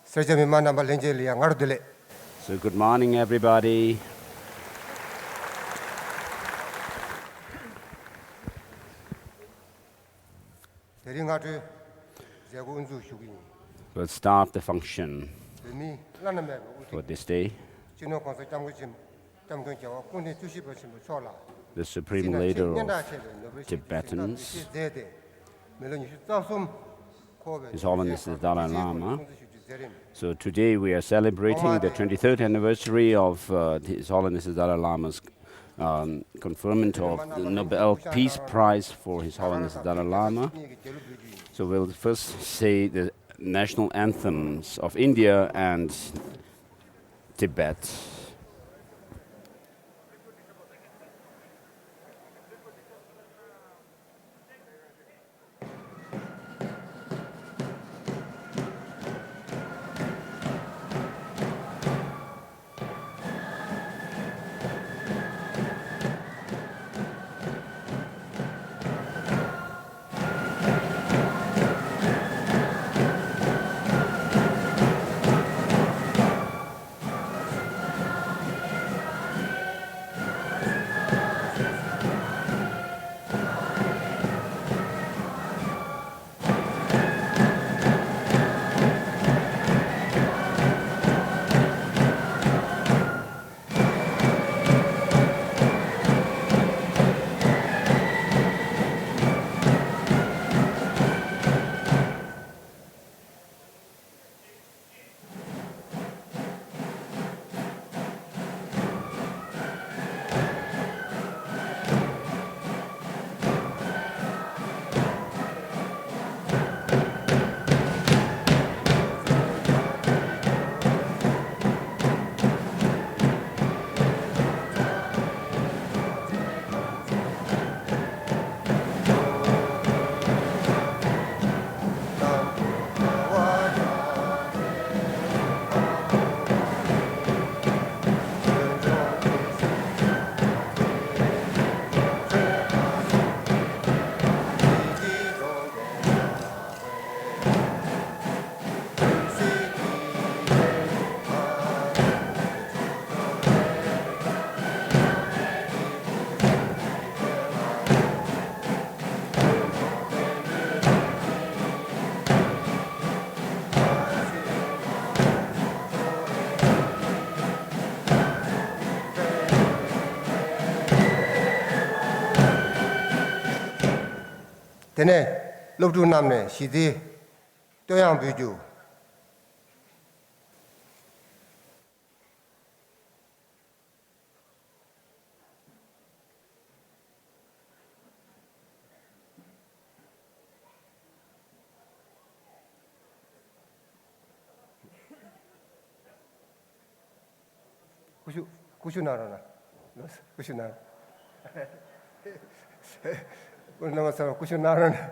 So good morning, everybody. We'll start the function for this day. The Supreme Leader of Tibetans, His Holiness the Dalai Lama. So today we are celebrating the 23rd anniversary of His Holiness the Dalai Lama's conferment of the Nobel Peace Prize for His Holiness the Dalai Lama. So we'll first say the national anthems of India and Tibet. Tene lobdu namne shidi toyang buju kushu narana kushu nar Namaste, kushu narana.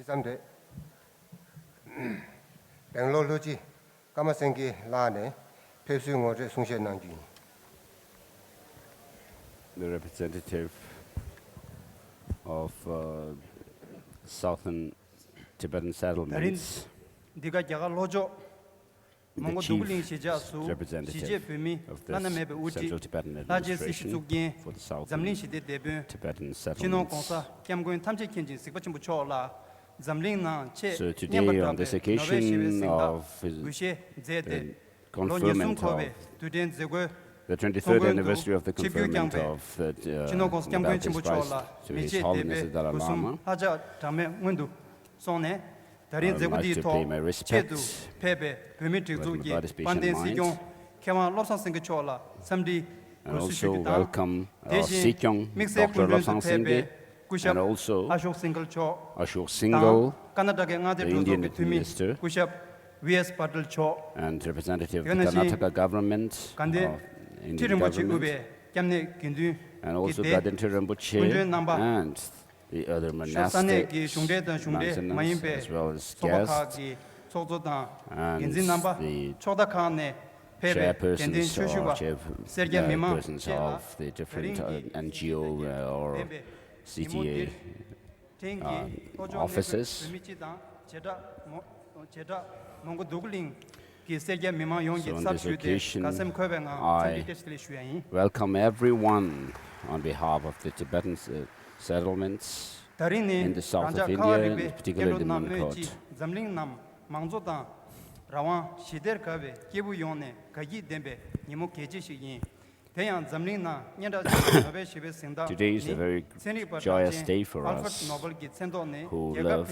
3대 뱅로로지 까마생기 라네 폐수용어제 송시난지 The representative of southern Tibetan settlements, the chief representative of the Central Tibetan Administration for the southern Tibetan settlements. So today, on this occasion of the conferment of the 23rd anniversary of the conferment of the Nobel Peace Prize to His Holiness the Dalai Lama, I would like to pay my respects with my participation mind, and also welcome Sikyong, Dr. Lobsang Singye, and also Ashok Singhal, the Indian Minister, and representative of the Karnataka government, Indian government, and also Gadinti Rinpoche, and the other monastics, monks, as well as guests, and the chairpersons of the different NGO or CTA offices. So on this occasion, I welcome everyone on behalf of the Tibetan settlements in the south of India, and particularly in Manakot. Today is a very joyous day for us who love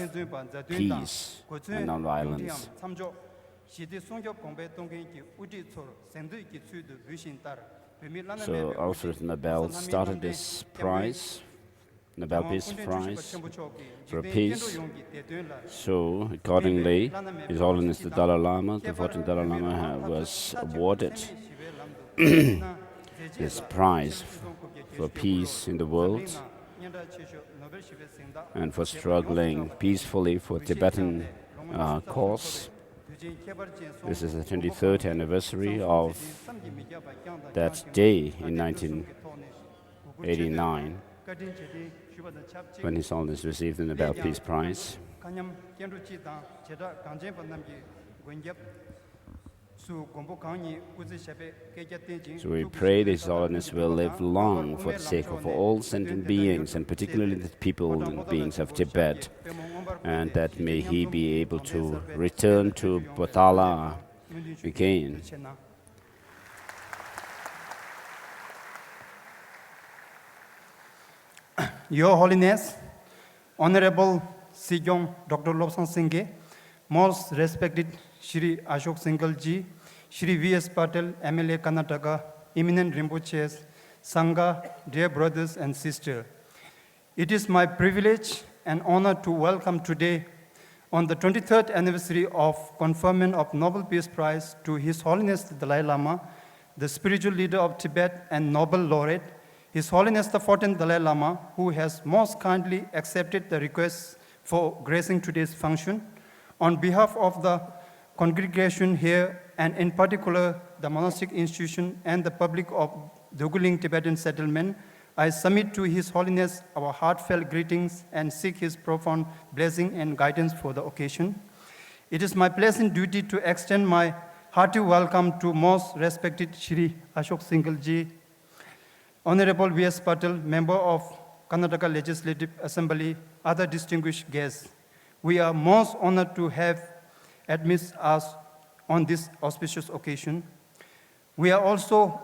peace and non-violence. So Alfred Nobel started this prize, Nobel Peace Prize for peace. So accordingly, His Holiness the Dalai Lama, the 14th Dalai Lama, was awarded this prize for peace in the world and for struggling peacefully for Tibetan cause. This is the 23rd anniversary of that day in 1989 when His Holiness received the Nobel Peace Prize. So we pray that His Holiness will live long for the sake of all sentient beings, and particularly the people and beings of Tibet, and that may he be able to return to Potala again. Your Holiness, Honorable Sikyong Dr. Lobsang Singye, most respected Shri Ashok Singhal Ji, Shri V.S. Patel, MLA Karnataka, eminent Rinpoches, Sangha, dear brothers and sisters. It is my privilege and honor to welcome today, on the 23rd anniversary of conferment of Nobel Peace Prize to His Holiness the Dalai Lama, the spiritual leader of Tibet and Nobel laureate, His Holiness the 14th Dalai Lama, who has most kindly accepted the request for gracing today's function. On behalf of the congregation here, and in particular the monastic institution and the public of Doguling Tibetan settlement, I submit to His Holiness our heartfelt greetings and seek His profound blessing and guidance for the occasion. It is my pleasant duty to extend my hearty welcome to most respected Shri Ashok Singhal Ji, Honorable V.S. Patel, member of Karnataka Legislative Assembly, other distinguished guests. We are most honored to have amidst us on this auspicious occasion. We are also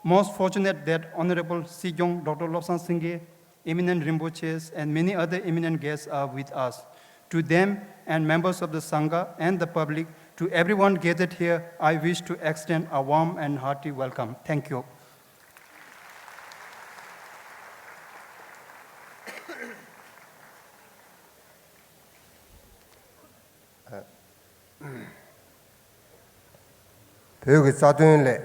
most fortunate that Honorable Sikyong Dr. Lobsang Singye, eminent Rinpoches, and many other eminent guests are with us. To them and members of the Sangha and the public, to everyone gathered here, I wish to extend a warm and hearty welcome. Thank you. 배우기 싸드는래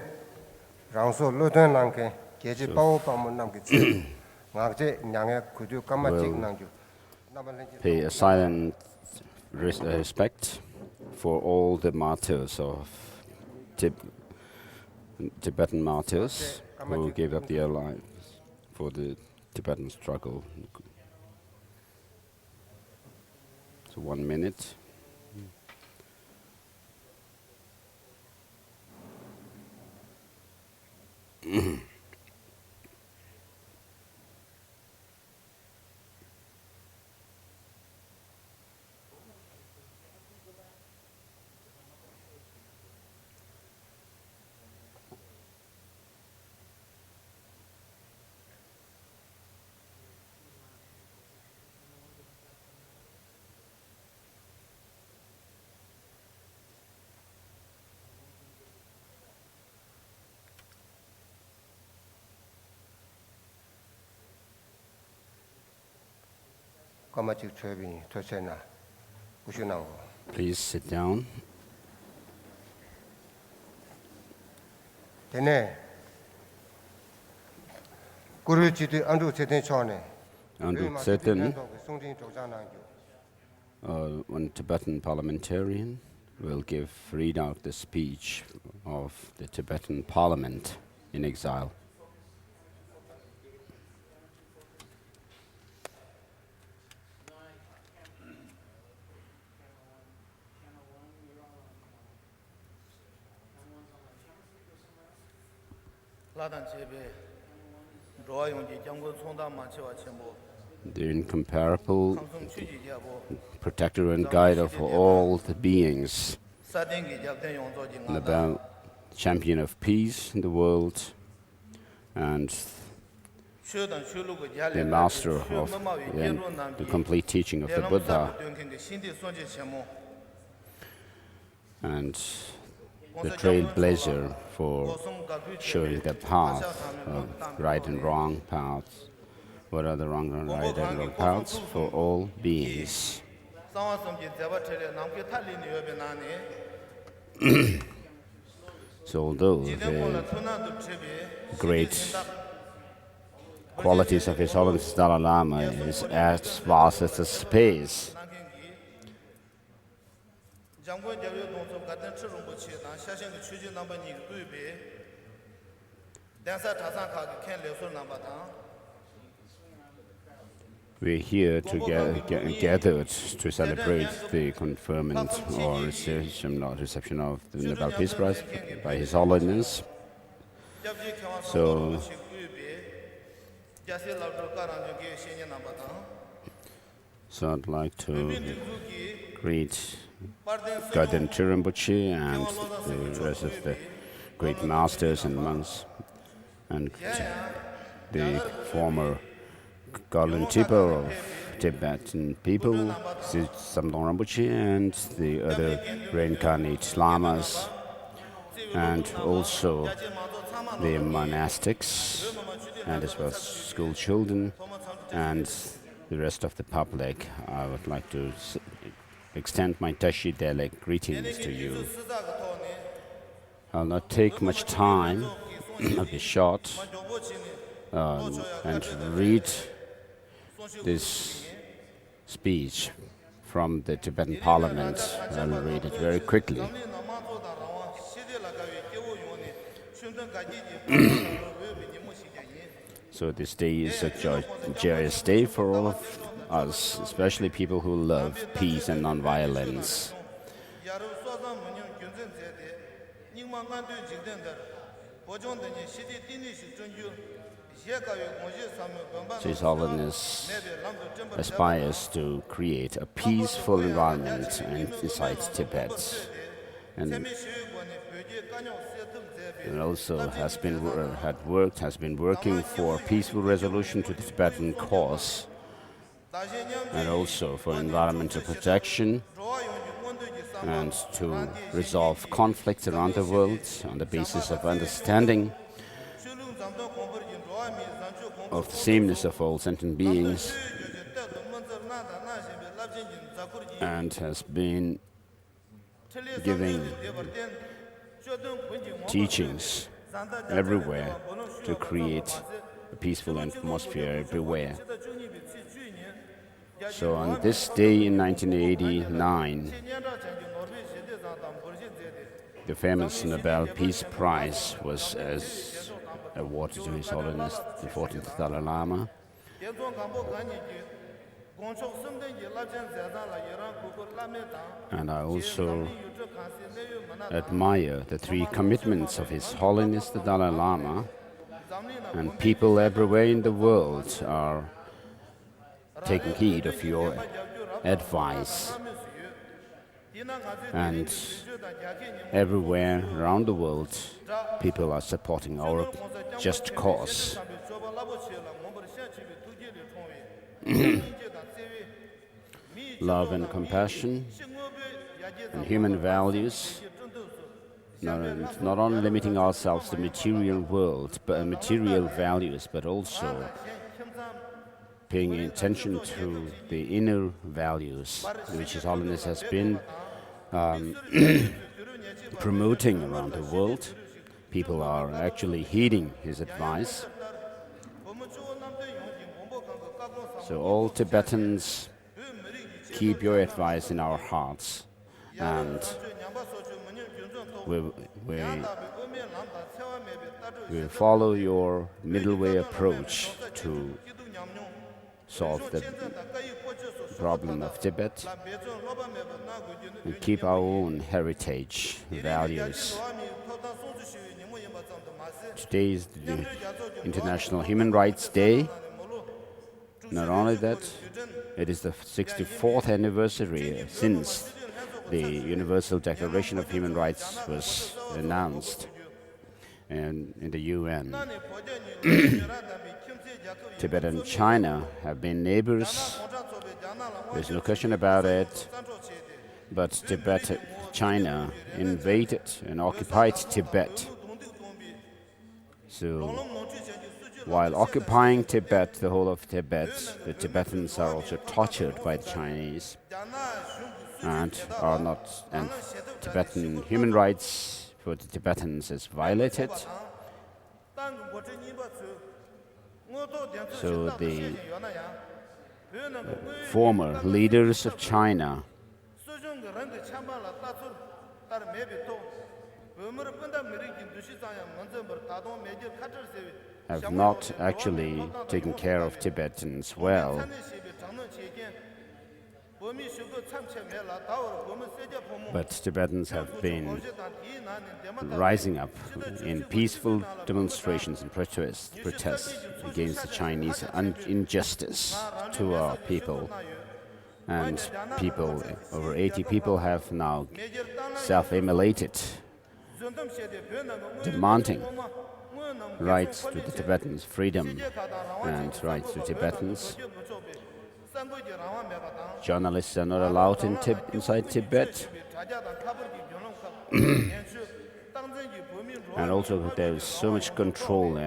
랑소 로든 랑게 계지 바오 바문 남게 나제 냥에 구두 까마직 남주 Pay a silent respect for all the martyrs of Tibetan martyrs who gave up their lives for the Tibetan struggle. So 1 minute. 까마직 초빈이 도체나 우슈나고 Please sit down. 되네 구르지도 안주 세대 전에 Andrew Tsetin, 송진 조장난교 one Tibetan parliamentarian, will read out the speech of the Tibetan parliament in exile. The incomparable protector and guide of all the beings, the champion of peace in the world, and the master of the complete teaching of the Buddha, and the trailblazer for showing the path of right and wrong paths. What are the wrong and right and wrong paths for all beings? So although the great qualities of His Holiness Dalai Lama is as vast as the space, we're here gathered to celebrate the conferment or reception of the Nobel Peace Prize by His Holiness. So I'd like to greet Garden Chirimbuchi and the rest of the great masters and monks, and the former Golden Tipper of Tibetan people, Samdong Rinpoche, and the other reincarnate lamas, and also the monastics, and as well as school children, and the rest of the public. I would like to extend my Tashi Dele greetings to you. I'll not take much time, I'll be short, and read this speech from the Tibetan Parliament. I'll read it very quickly. So this day is a joyous day for all of us, especially people who love peace and non-violence. His Holiness aspires to create a peaceful environment inside Tibet, and also has been working for peaceful resolution to the Tibetan cause, and also for environmental protection, and to resolve conflicts around the world on the basis of understanding of the sameness of all sentient beings, and has been giving teachings everywhere to create a peaceful atmosphere everywhere. So on this day in 1989, the famous Nobel Peace Prize was awarded to His Holiness the 14th Dalai Lama. And I also admire the three commitments of His Holiness the Dalai Lama, and people everywhere in the world are taking heed of your advice. And everywhere around the world, people are supporting our just cause. Love and compassion and human values, not only limiting ourselves to material world, but material values, but also paying attention to the inner values, which His Holiness has been promoting around the world. People are actually heeding his advice. So all Tibetans, keep your advice in our hearts, and we follow your middle way approach to solve the problem of Tibet and keep our own heritage values. Today is the International Human Rights Day. Not only that, it is the 64th anniversary since the Universal Declaration of Human Rights was announced in the UN. Tibet and China have been neighbors. There's no question about it. But China invaded and occupied Tibet. So while occupying Tibet, the whole of Tibet, the Tibetans are also tortured by the Chinese and Tibetan human rights for the Tibetans is violated. So the former leaders of China have not actually taken care of Tibetans well. But Tibetans have been rising up in peaceful demonstrations and protests against the Chinese injustice to our people. And people, over 80 people have now self-immolated, demanding rights to the Tibetans, freedom and rights to Tibetans. Journalists are not allowed inside Tibet. And also there is so much control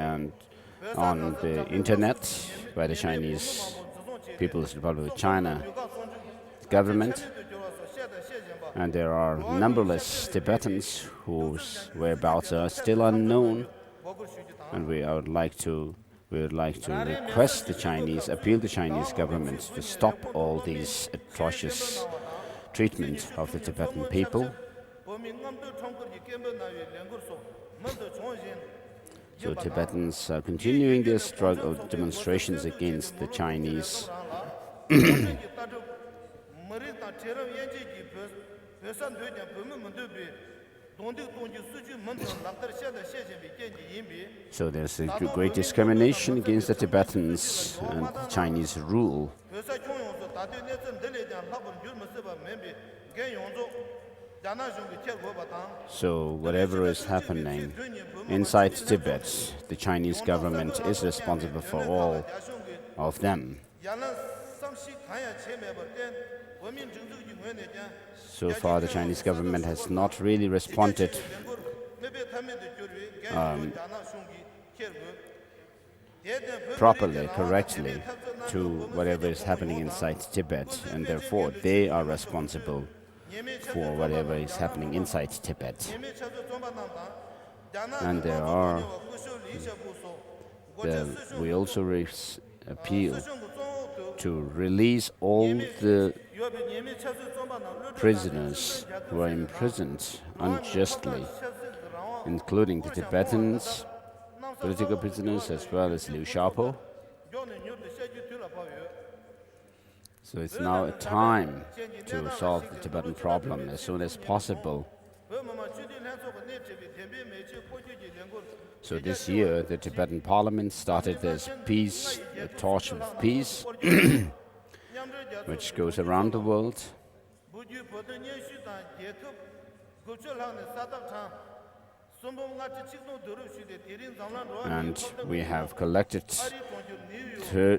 on the internet by the Chinese People's Republic of China government. And there are numberless Tibetans whose whereabouts are still unknown. And we would like to request appeal the Chinese government to stop all these atrocious treatment of the Tibetan people. So Tibetans are continuing their struggle, demonstrations against the Chinese. So there's a great discrimination against the Tibetans and Chinese rule. So whatever is happening inside Tibet, the Chinese government is responsible for all of them. So far, the Chinese government has not really responded properly, correctly to whatever is happening inside Tibet, and therefore they are responsible for whatever is happening inside Tibet. And we also appeal to release all the prisoners who are imprisoned unjustly, including the Tibetans, political prisoners, as well as Liu Xiaobo. So it's now a time to solve the Tibetan problem as soon as possible. So this year, the Tibetan parliament started this peace, the torch of peace, which goes around the world. And we have collected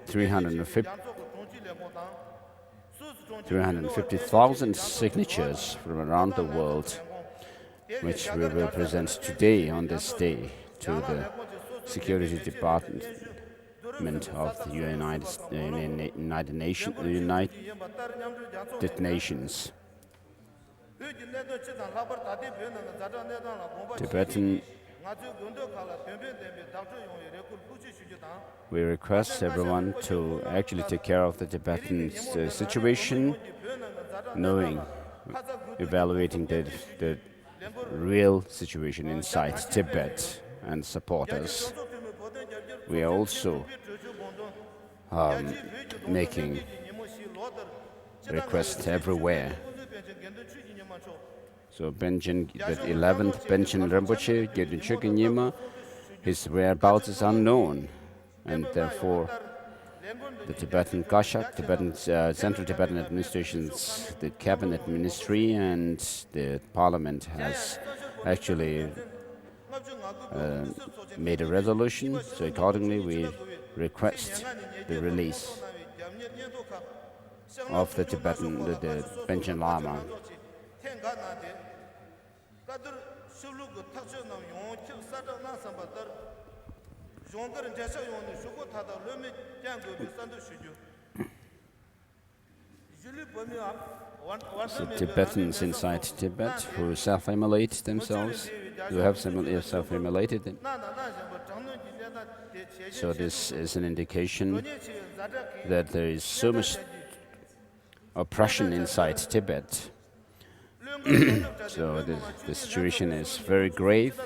350,000 signatures from around the world, which we will present today on this day to the Security Department of the United Nations. Tibetan, we request everyone to actually take care of the Tibetan situation, evaluating the real situation inside Tibet and support us. We are also making requests everywhere. So the 11th Benchen Rinpoche, Gyaltsen Chökyi Nyima, his whereabouts is unknown, and therefore the Tibetan Kashak, Central Tibetan Administrations, the Cabinet Ministry, and the Parliament has actually made a resolution. So accordingly, we request the release of the Tibetan, the Benchen Lama. So Tibetans inside Tibet who self-immolate themselves, who have self-immolated them. So this is an indication that there is so much oppression inside Tibet. So the situation is very grave.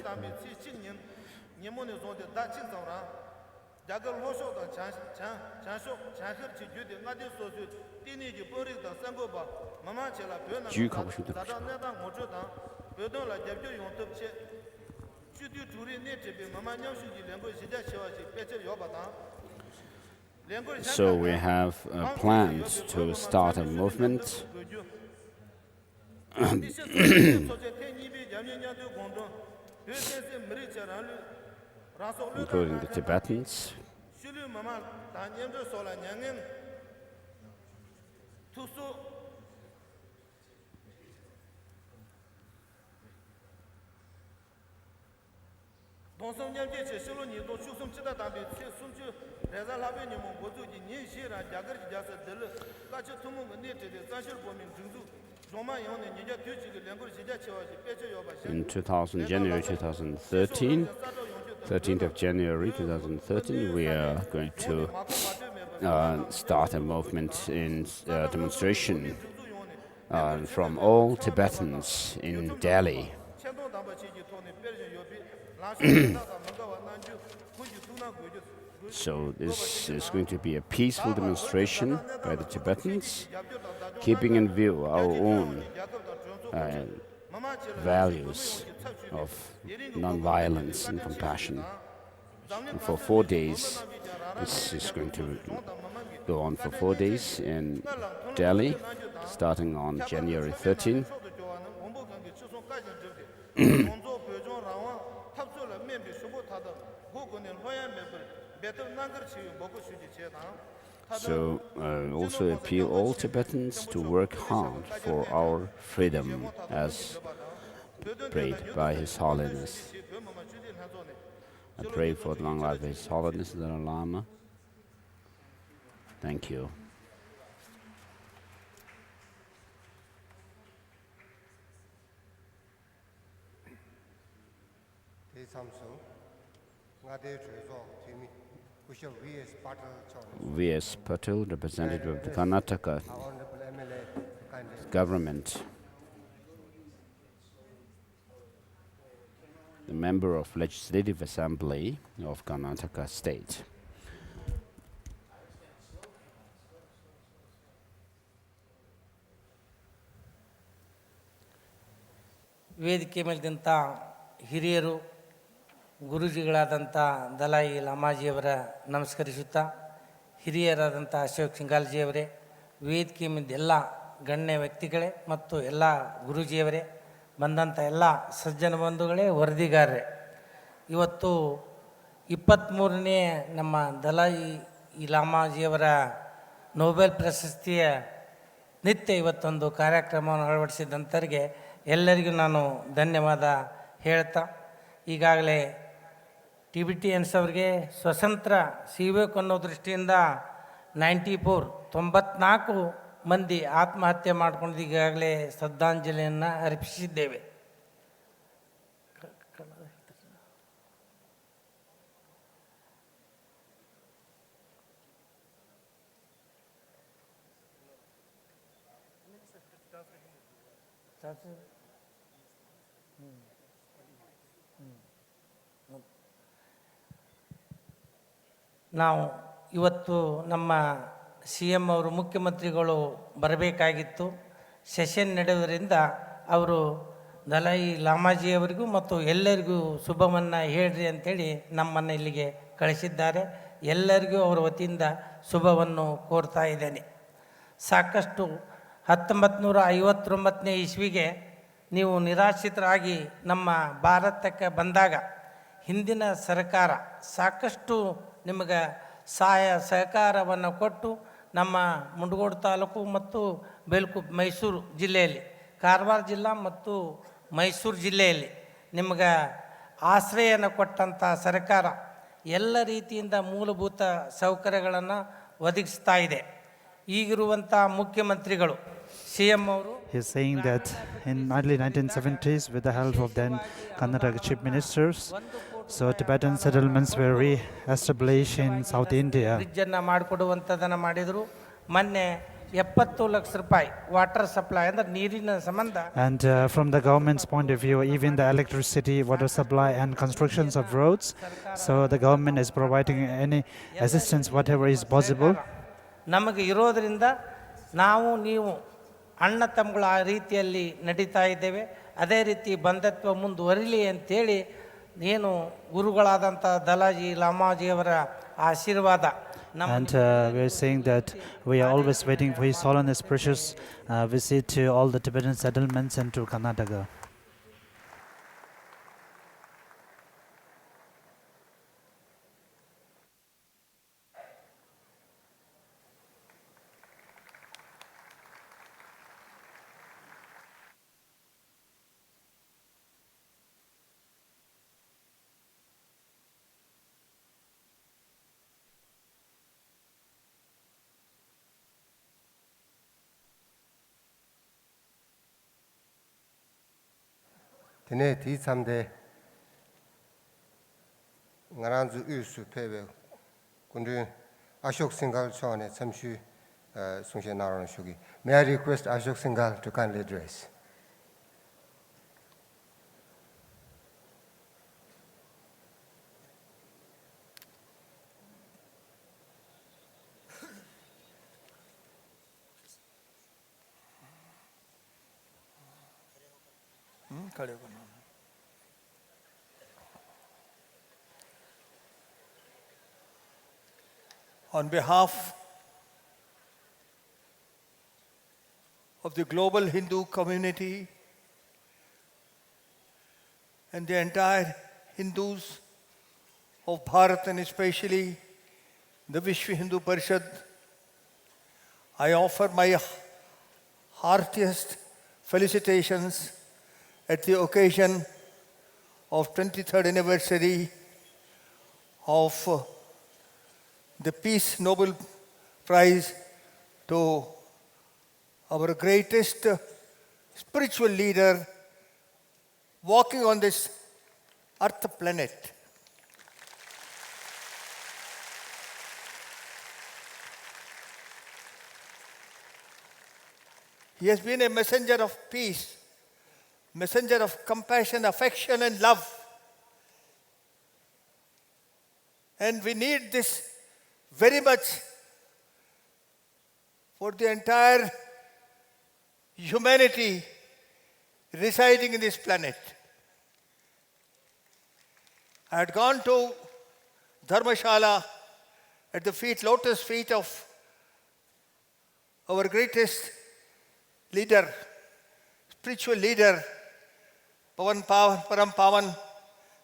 So we have plans to start a movement including the Tibetans. In January 2013, 13th of January 2013, we are going to start a movement in demonstration from all Tibetans in Delhi. So this is going to be a peaceful demonstration by the Tibetans, keeping in view our own values of non-violence and compassion. And for 4 days, this is going to go on for 4 days in Delhi, starting on January 13. So also appeal all Tibetans to work hard for our freedom as prayed by His Holiness. I pray for the long life of His Holiness the Dalai Lama. Thank you. Bishop V.S. Patel Chon, V.S. Patel, representative of the Karnataka our Honorable MLA to kindly address. government, the member of Legislative Assembly of Karnataka State. ವೇದಿಕೆ ಮೇಲಿದ್ದಂಥ ಹಿರಿಯರು ಗುರೂಜಿಗಳಾದಂಥ Dalai ಲಾಮಾಜಿಯವರ ನಮಸ್ಕರಿಸುತ್ತಾ, ಹಿರಿಯರಾದಂಥ Ashok ಸಿಂಗಾಲ್ಜಿಯವರೇ, ವೇದಿಕೆ ಮೇಲಿದ್ದ ಎಲ್ಲ ಗಣ್ಯ ವ್ಯಕ್ತಿಗಳೇ ಮತ್ತು ಎಲ್ಲ ಗುರೂಜಿಯವರೇ, ಬಂದಂಥ ಎಲ್ಲ ಸಜ್ಜನ ಬಂಧುಗಳೇ, ವರದಿಗಾರರೇ, ಇವತ್ತು 23ನೇ ನಮ್ಮ ದಲಾಯಿ ಲಾಮಾಜಿಯವರ ನೊಬೆಲ್ ಪ್ರಶಸ್ತಿಯ ನಿತ್ಯ ಇವತ್ತೊಂದು ಕಾರ್ಯಕ್ರಮವನ್ನು ಅಳವಡಿಸಿದಂಥವ್ರಿಗೆ ಎಲ್ಲರಿಗೂ ನಾನು ಧನ್ಯವಾದ ಹೇಳ್ತಾ, ಈಗಾಗಲೇ ಟಿಬಿಟಿಯನ್ಸ್ ಅವರಿಗೆ ಸ್ವತಂತ್ರ ಸಿಗಬೇಕು ಅನ್ನೋ ದೃಷ್ಟಿಯಿಂದ 94 ಮಂದಿ ಆತ್ಮಹತ್ಯೆ ಮಾಡಿಕೊಂಡು ಈಗಾಗಲೇ ಶ್ರದ್ಧಾಂಜಲಿಯನ್ನು ಅರ್ಪಿಸಿದ್ದೇವೆ. ನಾವು ಇವತ್ತು ನಮ್ಮ ಸಿ ಎಮ್ ಅವರು ಮುಖ್ಯಮಂತ್ರಿಗಳು ಬರಬೇಕಾಗಿತ್ತು. ಸೆಷನ್ ನಡೆಯೋದರಿಂದ ಅವರು ದಲಾಯಿ ಲಾಮಾಜಿಯವರಿಗೂ ಮತ್ತು ಎಲ್ಲರಿಗೂ ಶುಭವನ್ನು ಹೇಳ್ರಿ ಅಂಥೇಳಿ ನಮ್ಮನ್ನು ಇಲ್ಲಿಗೆ ಕಳಿಸಿದ್ದಾರೆ. ಎಲ್ಲರಿಗೂ ಅವರ ವತಿಯಿಂದ ಶುಭವನ್ನು ಕೋರ್ತಾ ಇದ್ದೇನೆ. ಸಾಕಷ್ಟು 1959ನೇ ಇಸ್ವಿಗೆ ನೀವು ನಿರಾಶ್ರಿತರಾಗಿ ನಮ್ಮ ಭಾರತಕ್ಕೆ ಬಂದಾಗ ಹಿಂದಿನ ಸರ್ಕಾರ ಸಾಕಷ್ಟು ನಿಮಗೆ ಸಹಾಯ ಸಹಕಾರವನ್ನು ಕೊಟ್ಟು ನಮ್ಮ ಮುಂಡಗೋಡು ತಾಲೂಕು ಮತ್ತು ಮೈಸೂರು ಜಿಲ್ಲೆಯಲ್ಲಿ, ಕಾರವಾರ ಜಿಲ್ಲಾ ಮತ್ತು ಮೈಸೂರು ಜಿಲ್ಲೆಯಲ್ಲಿ ನಿಮಗೆ ಆಶ್ರಯನ ಕೊಟ್ಟಂಥ ಸರ್ಕಾರ ಎಲ್ಲ ರೀತಿಯಿಂದ ಮೂಲಭೂತ ಸೌಕರ್ಯಗಳನ್ನು ಒದಗಿಸ್ತಾ ಇದೆ. ಈಗಿರುವಂಥ ಮುಖ್ಯಮಂತ್ರಿಗಳು ಸಿ ಎಮ್ ಅವರು He is saying that in early 1970s, with the help of then Karnataka chief ministers, so Tibetan settlements were re-established in South India. ಬ್ರಿಡ್ಜನ್ನು ಮಾಡಿಕೊಡುವಂಥದ್ದನ್ನು ಮಾಡಿದರು. ಮೊನ್ನೆ 70 ಲಕ್ಷ ರೂಪಾಯಿ ವಾಟರ್ ಸಪ್ಲೈ ಅಂದರೆ ನೀರಿನ ಸಂಬಂಧ. And from the government's point of view, even the electricity, water supply and constructions of roads, so the government is providing any assistance, whatever is possible. ನಮಗೆ ಇರೋದರಿಂದ ನಾವು ನೀವು ಅಣ್ಣ ತಮ್ಮಗಳ ಆ ರೀತಿಯಲ್ಲಿ ನಡೀತಾ ಇದ್ದೇವೆ. ಅದೇ ರೀತಿ ಬಂಧತ್ವ ಮುಂದುವರಿಲಿ ಅಂಥೇಳಿ ಏನು ಗುರುಗಳಾದಂಥ ದಲಾಯಿ ಲಾಮಾಜಿಯವರ ಆಶೀರ್ವಾದ. And we are saying that we are always waiting for His Holiness precious visit to all the Tibetan settlements and to Karnataka. Tene di samde ngaranzu usu pewe kundu Ashok Singhal chone samshu sungshe naran shugi. May I request Ashok Singhal to kindly address. On behalf of the global Hindu community and the entire Hindus of Bharat and especially the Vishwa Hindu Parishad, I offer my heartiest felicitations at the occasion of 23rd anniversary of the Peace Nobel Prize to our greatest spiritual leader walking on this earth planet. He has been a messenger of peace, messenger of compassion, affection, and love. And we need this very much for the entire humanity residing in this planet. I had gone to Dharmashala at the lotus feet of our greatest leader, spiritual leader, Param Pavan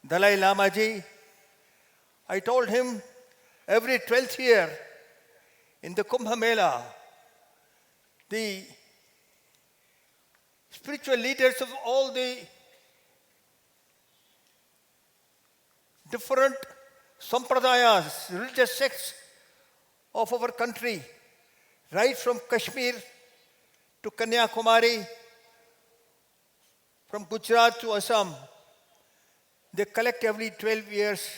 Dalai Lama ji. I told him every 12th year in the Kumbh Mela, the spiritual leaders of all the different sampradayas, religious sects of our country, right from Kashmir to Kanyakumari, from Gujarat to Assam, they collect every 12 years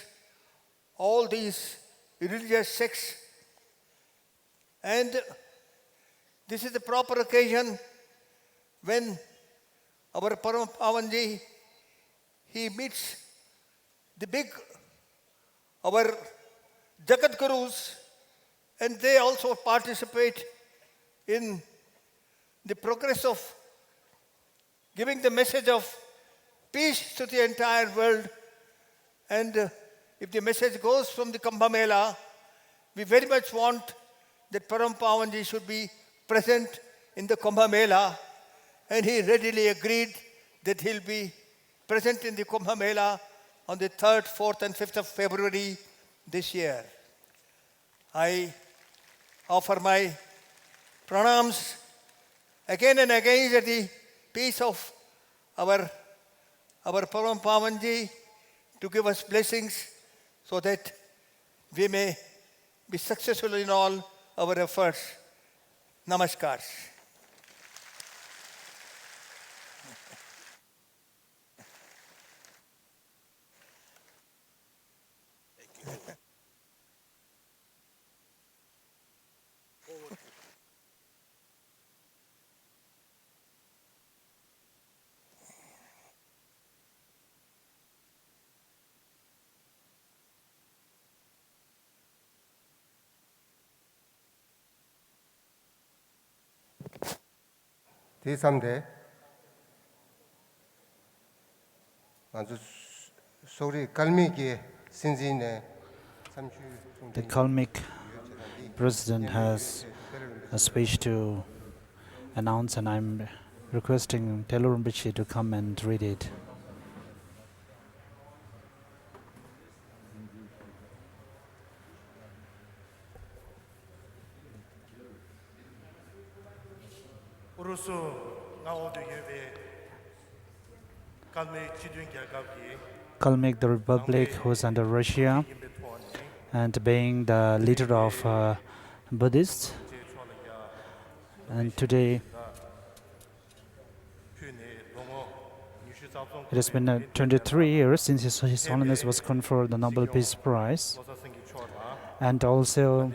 all these religious sects. And this is the proper occasion when our Param Pavanji, he meets the big, our Jagat Gurus, and they also participate in the progress of giving the message of peace to the entire world. And if the message goes from the Kumbh Mela, we very much want that Param Pavanji should be present in the Kumbh Mela, and he readily agreed that he'll be present in the Kumbh Mela on the 3rd, 4th, and 5th of February this year. I offer my pranams again and again at the peace of our Param Pavanji to give us blessings so that we may be successful in all our efforts. Namaskar. 제3대 아주 소리 갈미기의 신진의 The Kalmyk president has a speech to announce, and I'm requesting Telurumbichi to come and read it. Kalmyk, the republic who's under Russia, and being the leader of Buddhists, and today it has been 23 years since His Holiness was conferred the Nobel Peace Prize, and also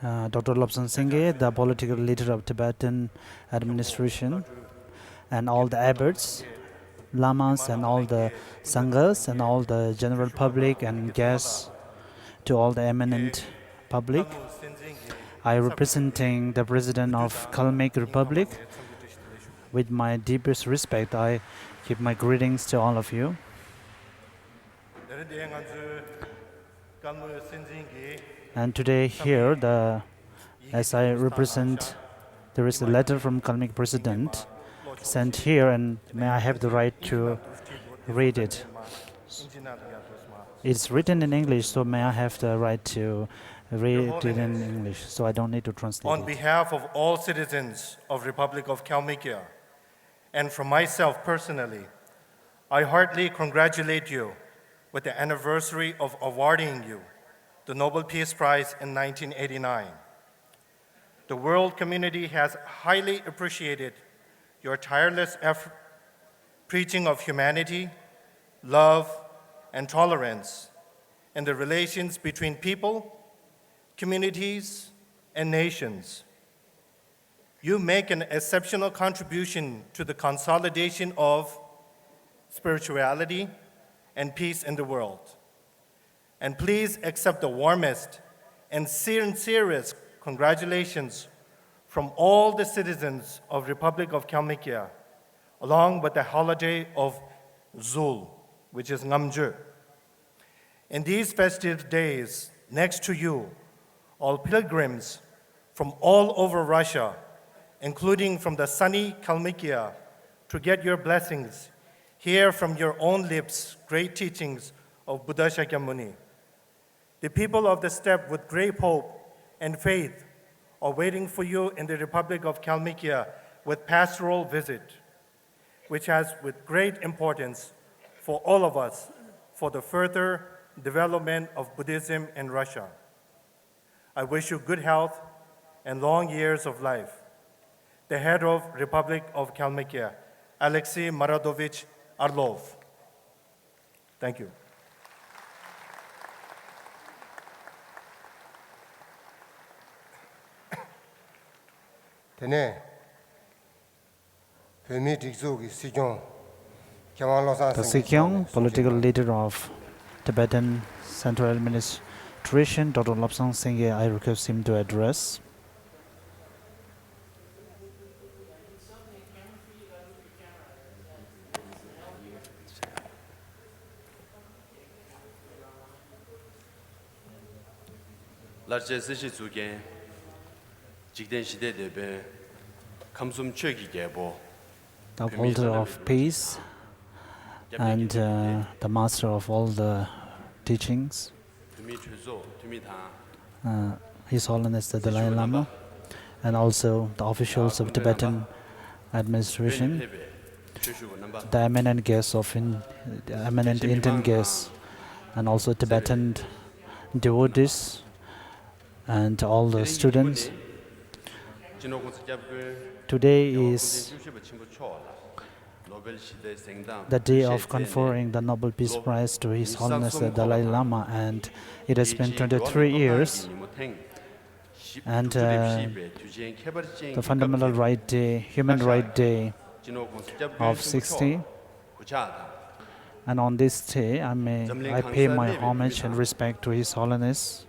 Dr. Lobsang Singye, the political leader of Tibetan administration, and all the abbots, lamas, and all the sanghas, and all the general public and guests, to all the eminent public. I, representing the President of Kalmyk Republic, with my deepest respect, I give my greetings to all of you. And today here, as I represent, there is a letter from Kalmyk President sent here, and may I have the right to read it. It's written in English, so may I have the right to read it in English, so I don't need to translate On it. behalf of all citizens of Republic of Kalmykia, and from myself personally, I heartily congratulate you with the anniversary of awarding you the Nobel Peace Prize in 1989. The world community has highly appreciated your tireless effort, preaching of humanity, love, and tolerance in the relations between people, communities, and nations. You make an exceptional contribution to the consolidation of spirituality and peace in the world. And please accept the warmest and sincerest congratulations from all the citizens of Republic of Kalmykia, along with the holiday of Zul, which is Ngamju. In these festive days, next to you, all pilgrims from all over Russia, including from the sunny Kalmykia, to get your blessings, hear from your own lips great teachings of Buddha Shakyamuni. The people of the steppe with great hope and faith are waiting for you in the Republic of Kalmykia with pastoral visit, which has with great importance for all of us for the further development of Buddhism in Russia. I wish you good health and long years of life. The head of Republic of Kalmykia, Alexei Maradovich Orlov. Thank you. Tene, Pemi Dikzogi Sijon, The Sikyong, political leader of Tibetan Central Administration, Dr. Lobsang Singye, I request him to address. large sishi zugen jigden shide debe kamsum chögi gebo The upholder of peace and the master of all the teachings, tumi chözo tumi ta His Holiness the Dalai Lama, and also the officials of Tibetan administration, the eminent guests of the eminent Indian guests, and also Tibetan devotees, and all the students. Today is the day of conferring the Nobel Peace Prize to His Holiness the Dalai Lama, and it has been 23 years. And the Fundamental Right Day, Human Right Day of 60. And on this day, I pay my homage and respect to His Holiness,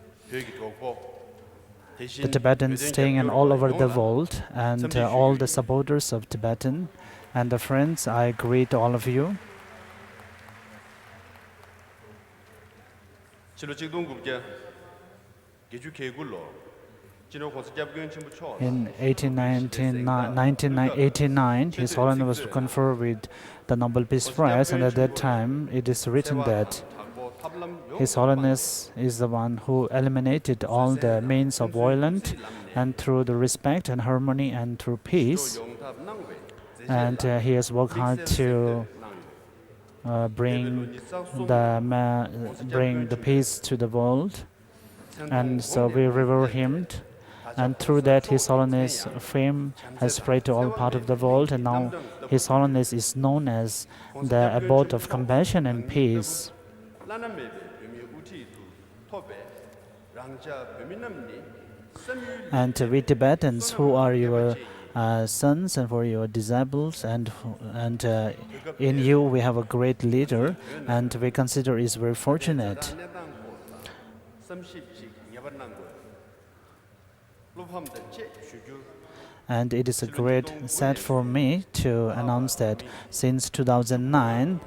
the Tibetans staying in all over the world, and all the supporters of Tibetan, and the friends. I greet all of you. In 1989, His Holiness was conferred with the Nobel Peace Prize, and at that time it is written that His Holiness is the one who eliminated all the means of violence, and through the respect and harmony and through peace, and he has worked hard to bring the peace to the world, and so we revere him. And through that, His Holiness' fame has spread to all parts of the world, and now His Holiness is known as the abode of compassion and peace. And we Tibetans, who are your sons and for your disciples, and in you we have a great leader, and we consider is very fortunate. And it is a great sad for me to announce that since 2009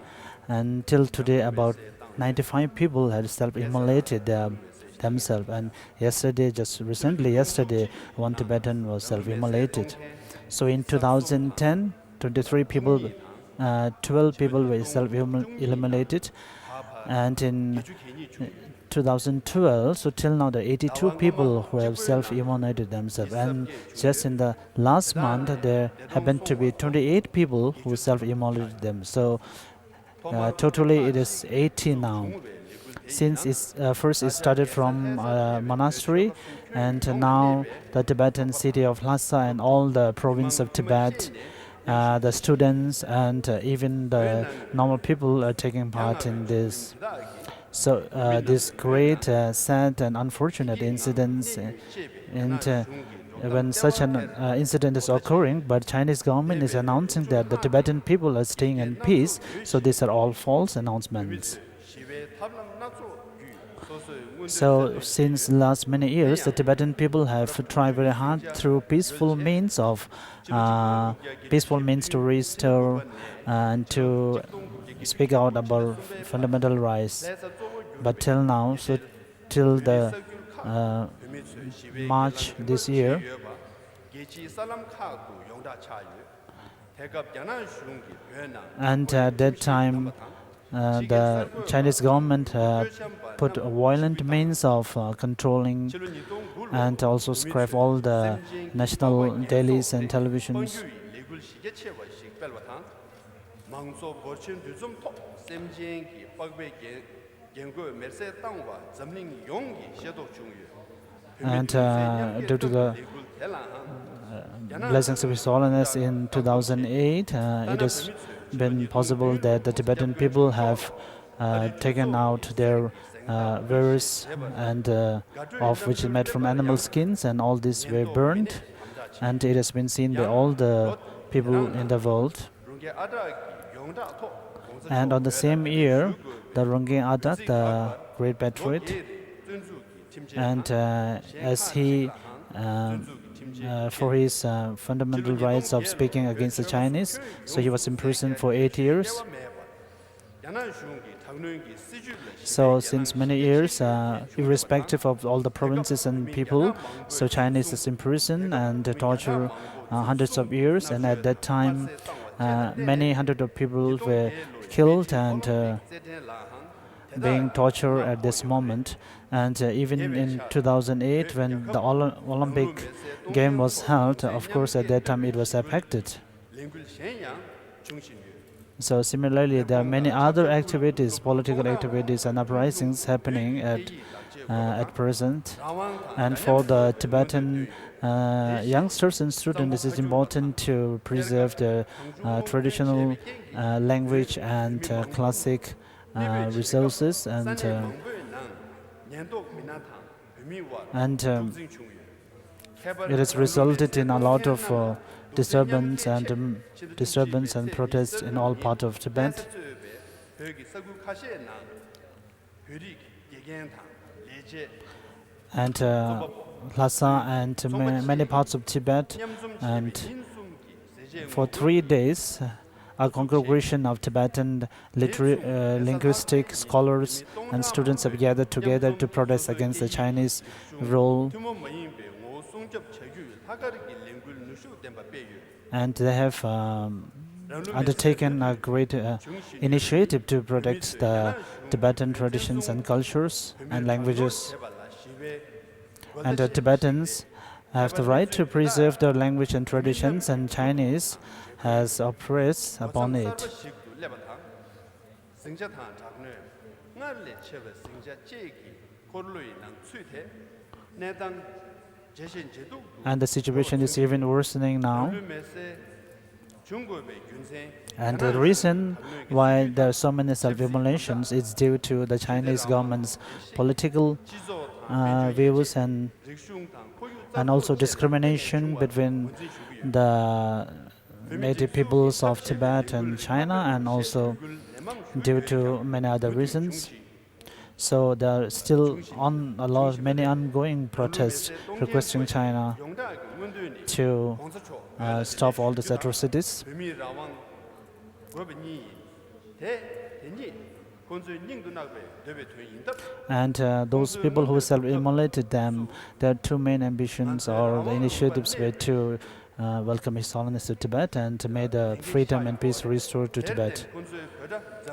until today, about 95 people had self-immolated themselves. And yesterday, just recently yesterday, one Tibetan was self-immolated. So in 2010, 23 people, 12 people were self-immolated. And in 2012, so till now, there are 82 people who have self-immolated themselves. And just in the last month, there happened to be 28 people who self-immolated them. So totally, it is 80 now. Since first it started from a monastery, and now the Tibetan city of Lhasa and all the province of Tibet, the students and even the normal people are taking part in this. So this great, sad and unfortunate incidents, and when such an incident is occurring, but Chinese government is announcing that the Tibetan people are staying in peace. So these are all false announcements. So since last many years, the Tibetan people have tried very hard through peaceful means to restore and to speak out about fundamental rights. But till now, so till the March this year, and at that time, the Chinese government put a violent means of controlling and also scrap all the national dailies and televisions. And due to the blessings of His Holiness in 2008, it has been possible that the Tibetan people have taken out their wares and of which is made from animal skins, and all these were burned, and it has been seen by all the people in the world. And on the same year, the Rongyeng Adak, the great patriot, and as he for his fundamental rights of speaking against the Chinese, so he was imprisoned for 8 years. So since many years, irrespective of all the provinces and people, so Chinese is imprisoned and tortured hundreds of years, and at that time many hundreds of people were killed and being tortured at this moment. And even in 2008, when the Olympic game was held, of course at that time it was affected. So similarly, there are many other activities, political activities and uprisings happening at present. And for the Tibetan youngsters and students, it is important to preserve the traditional language and classic resources, and it has resulted in a lot of disturbance and protests in all parts of Tibet. And Lhasa and many parts of Tibet, and for 3 days, a congregation of Tibetan linguistic scholars and students have gathered together to protest against the Chinese rule. And they have undertaken a great initiative to protect the Tibetan traditions and cultures and languages. And the Tibetans have the right to preserve their language and traditions, and Chinese has oppressed upon it. And the situation is even worsening now. And the reason why there are so many self-immolations is due to the Chinese government's political views and also discrimination between the native peoples of Tibet and China, and also due to many other reasons. So there are still many ongoing protests requesting China to stop all these atrocities. And those people who self-immolated them, their two main ambitions or the initiatives were to welcome His Holiness to Tibet and to make the freedom and peace restored to Tibet.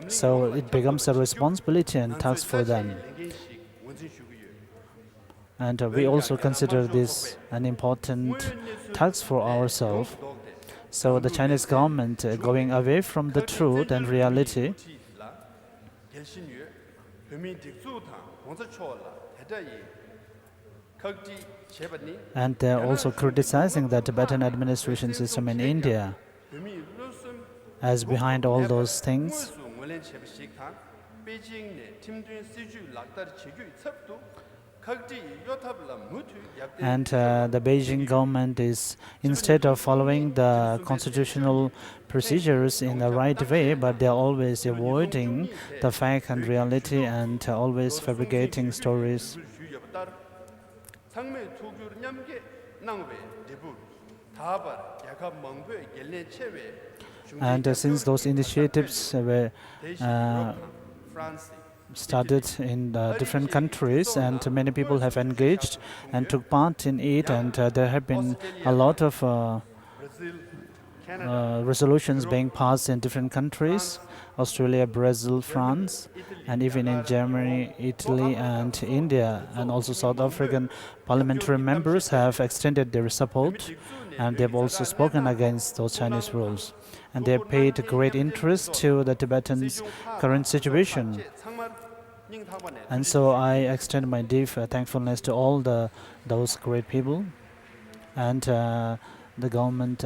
So it becomes a responsibility and task for them. And we also consider this an important task for ourselves. So the Chinese government going away from the truth and reality, and they are also criticizing the Tibetan administration system in India as behind all those things. 베이징 내 팀드인 시주 락다르 제규 첩도 각지 요탑라 무투 약대 And the Beijing government is, instead of following the constitutional procedures in the right way, but they are always avoiding the fact and reality and always fabricating stories. 상매 투규 냠게 낭베 대부 다바 약합 멍베 겔레 체베 And since those initiatives were France started in different countries, and many people have engaged and took part in it, and there have been a lot of Brazil Canada resolutions being passed in different countries: Australia, Brazil, France, and even in Germany, Italy, and India, and also South African parliamentary members have extended their support, and they have also spoken against those Chinese rules, and they have paid great interest to the Tibetans' current situation. And so I extend my deep thankfulness to all those great people and the government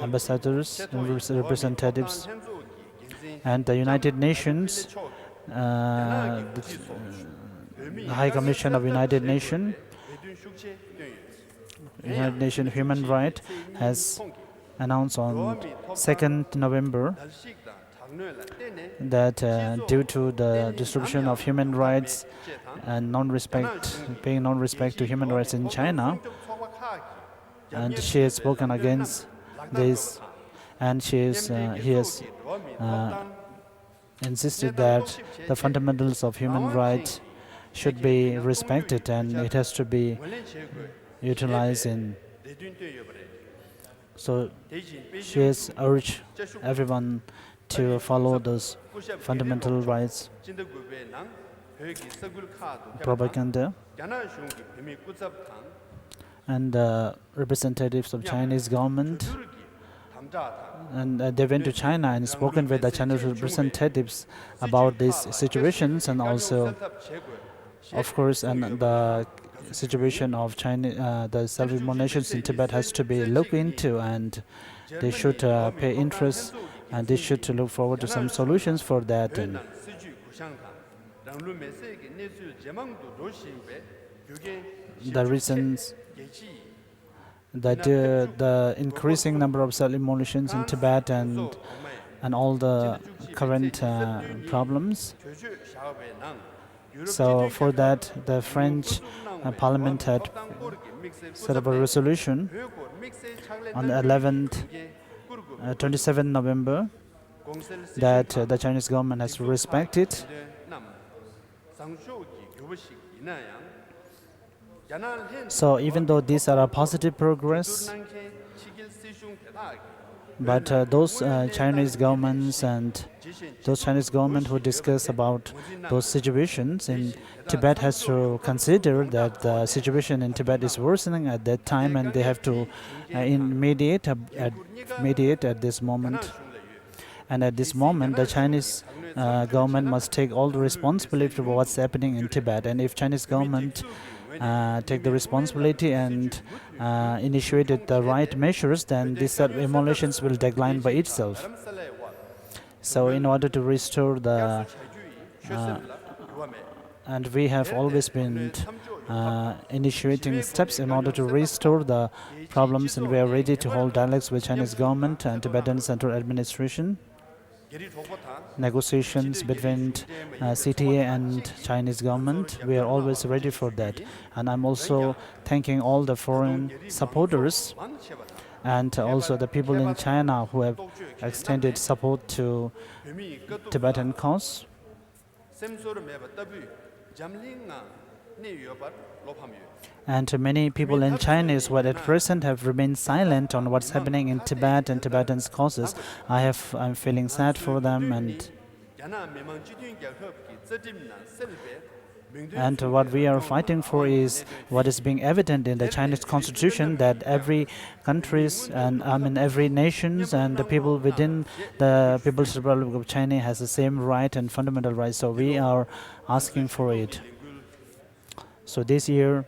ambassadors and representatives and the United Nations, the High Commission of United Nations Human Rights has announced on 2nd November that due to the disruption of human rights and paying non-respect to human rights in China, and she has spoken against this, and he has insisted that the fundamentals of human rights should be respected and it has to be utilized in. So she has urged everyone to follow those fundamental rights. Propaganda and representatives of Chinese government, and they went to China and spoken with the Chinese representatives about these situations, and also, of course, and the situation of China, the self-determinations in Tibet has to be looked into, and they should pay interest, and they should look forward to some solutions for that. And the reasons that the increasing number of self-immolations in Tibet and all the current problems. So for that, the French Parliament had set up a resolution on the 27th November that the Chinese government has to respect it. So even though these are a positive progress, but those Chinese governments and those Chinese government who discuss about those situations in Tibet has to consider that the situation in Tibet is worsening at that time, and they have to mediate at this moment. And at this moment, the Chinese government must take all the responsibility for what's happening in Tibet. And if Chinese government take the responsibility and initiated the right measures, then these emulations will decline by itself. So in order to restore the and we have always been initiating steps in order to restore the problems, and we are ready to hold dialogues with Chinese government and Tibetan Central Administration. Negotiations between CTA and Chinese government, we are always ready for that. And I'm also thanking all the foreign supporters and also the people in China who have extended support to Tibetan cause. And many people in China who at present have remained silent on what's happening in Tibet and Tibetans' causes. I'm feeling sad for them, and what we are fighting for is what is being evident in the Chinese constitution, that every countries and every nations and the people within the People's Republic of China has the same right and fundamental rights. So we are asking for it. So this year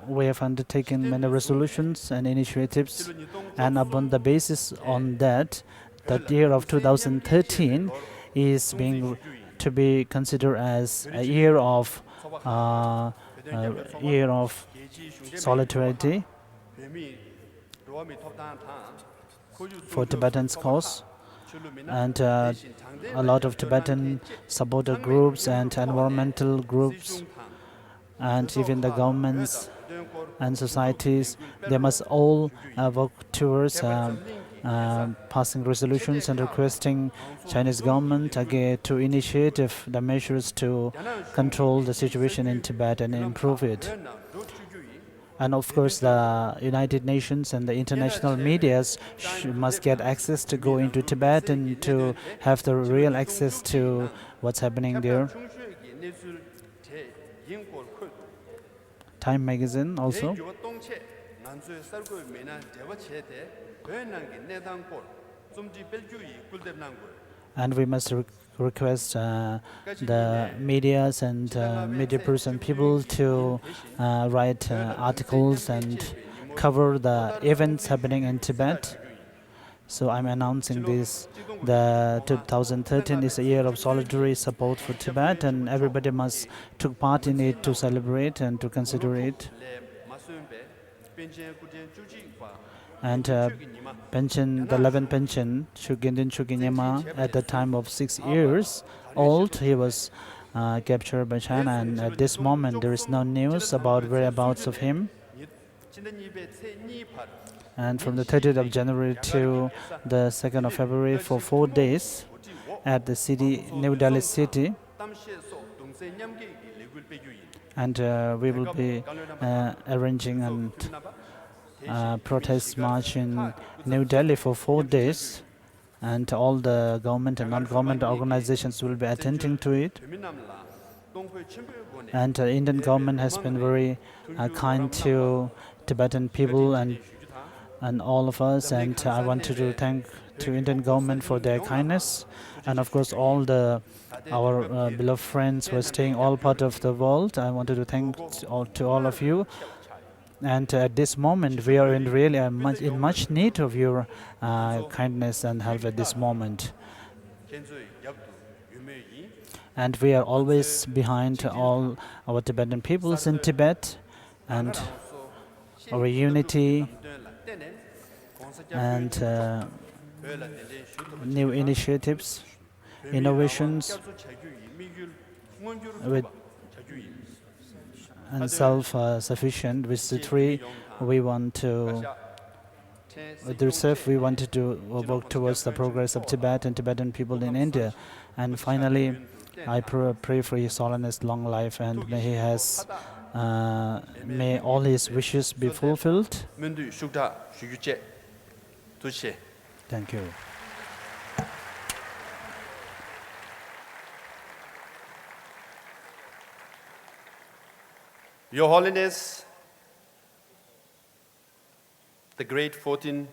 we have undertaken many resolutions and initiatives, and upon the basis on that, the year of 2013 is being to be considered as a year of solidarity for Tibetan's cause. And a lot of Tibetan supporter groups and environmental groups and even the governments and societies, they must all work towards passing resolutions and requesting Chinese government again to initiate the measures to control the situation in Tibet and improve it. And of course, the United Nations and the international medias must get access to go into Tibet and to have the real access to what's happening there. Time magazine also. And we must request the medias and media person people to write articles and cover the events happening in Tibet. So I'm announcing this. The 2013 is a year of solidarity support for Tibet, and everybody must take part in it to celebrate and to consider it. And pension, the 11th pension, Shugindin Shuginyama, at the time of 6 years old, he was captured by China, and at this moment there is no news about whereabouts of him. And from the 30th of January to the 2nd of February for 4 days at the city, New Delhi city. And we will be arranging a protest march in New Delhi for 4 days, and all the government and non-government organizations will be attending to it. And the Indian government has been very kind to Tibetan people and all of us, and I wanted to thank to Indian government for their kindness, and of course all our beloved friends who are staying all part of the world. I wanted to thank to all of you. And at this moment, we are in really in much need of your kindness and help at this moment. And we are always behind all our Tibetan peoples in Tibet, and our unity and new initiatives, innovations, and self-sufficient. With the three, we want to. With the reserve, we wanted to work towards the progress of Tibet and Tibetan people in India. And finally, I pray for His Holiness long life, and may all his wishes be fulfilled. Thank you. Your Holiness, the great 14th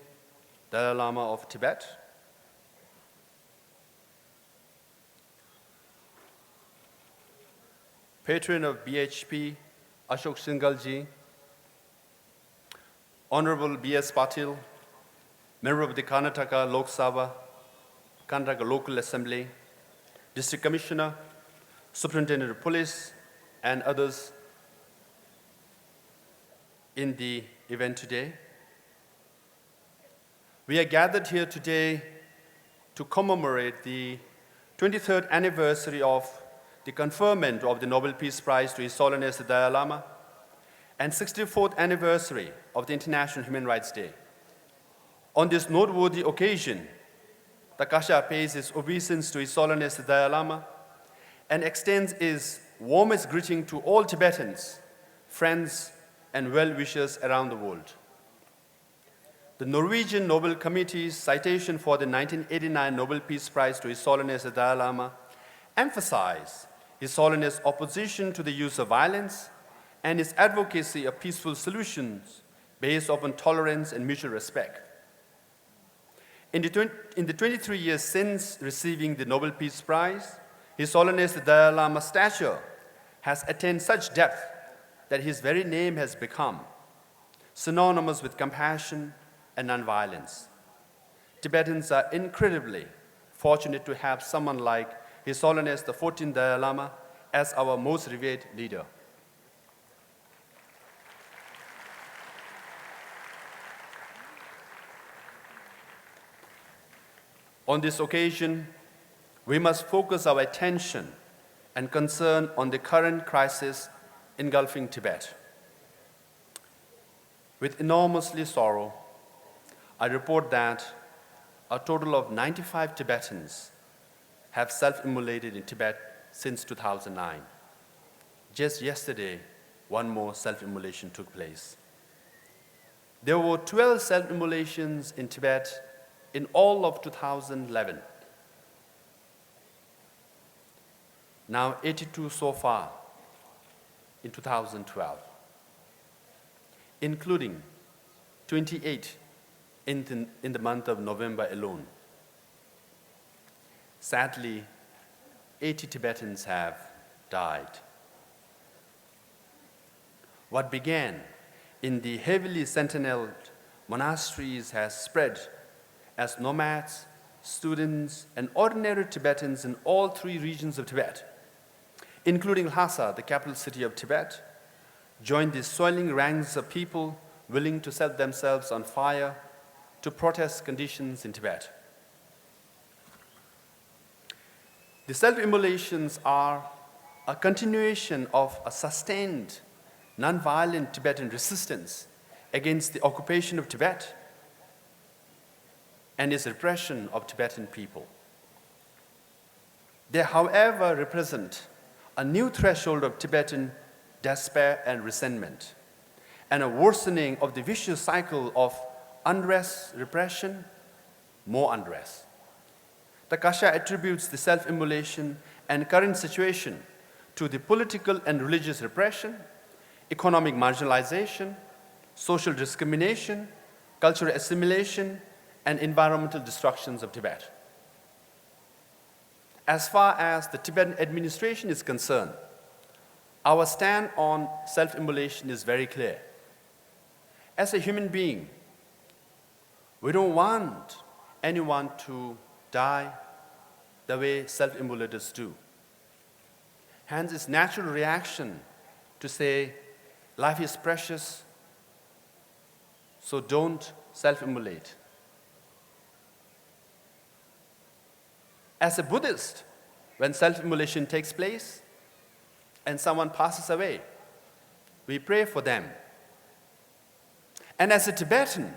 Dalai Lama of Tibet, patron of BHP, Ashok Singhal-ji, Honorable B.S. Patil, member of the Karnataka Lok Sabha, Karnataka Local Assembly, District Commissioner, Superintendent of Police, and others in the event today. We are gathered here today to commemorate the 23rd anniversary of the conferment of the Nobel Peace Prize to His Holiness the Dalai Lama, and 64th anniversary of the International Human Rights Day. On this noteworthy occasion, the Kasha pays its obeisance to His Holiness the Dalai Lama and extends his warmest greeting to all Tibetans, friends, and well-wishers around the world. The Norwegian Nobel Committee's citation for the 1989 Nobel Peace Prize to His Holiness the Dalai Lama emphasized His Holiness' opposition to the use of violence and his advocacy of peaceful solutions based upon tolerance and mutual respect. In the 23 years since receiving the Nobel Peace Prize, His Holiness the Dalai Lama's stature has attained such depth that his very name has become synonymous with compassion and nonviolence. Tibetans are incredibly fortunate to have someone like His Holiness the 14th Dalai Lama as our most revered leader. On this occasion, we must focus our attention and concern on the current crisis engulfing Tibet. With enormously sorrow, I report that a total of 95 Tibetans have self-immolated in Tibet since 2009. Just yesterday, one more self-immolation took place. There were 12 self-immolations in Tibet in all of 2011. Now 82 so far in 2012, including 28 in the month of November alone. Sadly, 80 Tibetans have died. What began in the heavily sentineled monasteries has spread as nomads, students, and ordinary Tibetans in all 3 regions of Tibet, including Lhasa, the capital city of Tibet, joined the swelling ranks of people willing to set themselves on fire to protest conditions in Tibet. The self-immolations are a continuation of a sustained, non-violent Tibetan resistance against the occupation of Tibet and its repression of Tibetan people. They, however, represent a new threshold of Tibetan despair and resentment, and a worsening of the vicious cycle of unrest, repression, more unrest. The Kasha attributes the self-immolation and current situation to the political and religious repression, economic marginalization, social discrimination, cultural assimilation, and environmental destructions of Tibet. As far as the Tibetan administration is concerned, our stand on self-immolation is very clear. As a human being, we don't want anyone to die the way self-immolators do. Hence, it's natural reaction to say, life is precious, so don't self-immolate. As a Buddhist, when self-immolation takes place and someone passes away, we pray for them. And as a Tibetan,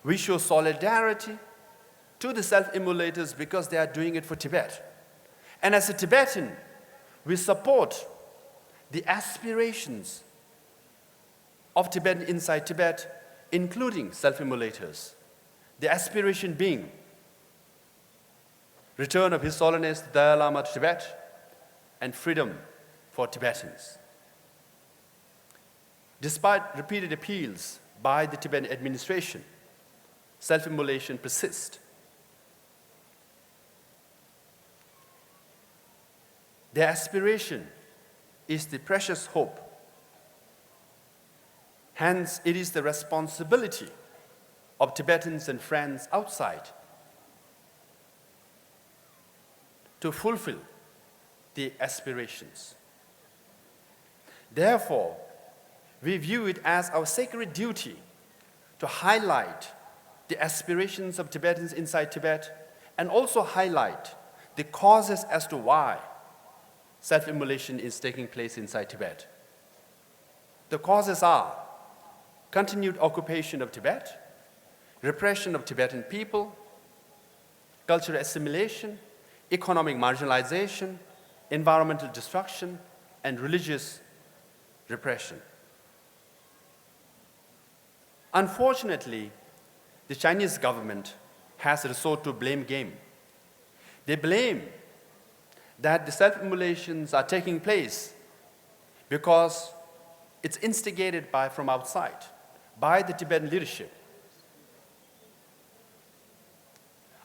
we show solidarity to the self-immolators because they are doing it for Tibet. And as a Tibetan, we support the aspirations of Tibetans inside Tibet, including self-immolators. The aspiration being return of His Holiness the Dalai Lama to Tibet and freedom for Tibetans. Despite repeated appeals by the Tibetan administration, self-immolation persists. Their aspiration is the precious hope. Hence, it is the responsibility of Tibetans and friends outside to fulfill the aspirations. Therefore, we view it as our sacred duty to highlight the aspirations of Tibetans inside Tibet and also highlight the causes as to why self-immolation is taking place inside Tibet. The causes are continued occupation of Tibet, repression of Tibetan people, cultural assimilation, economic marginalization, environmental destruction, and religious repression. Unfortunately, the Chinese government has resorted to blame game. They blame that the self-immolations are taking place because it's instigated from outside, by the Tibetan leadership.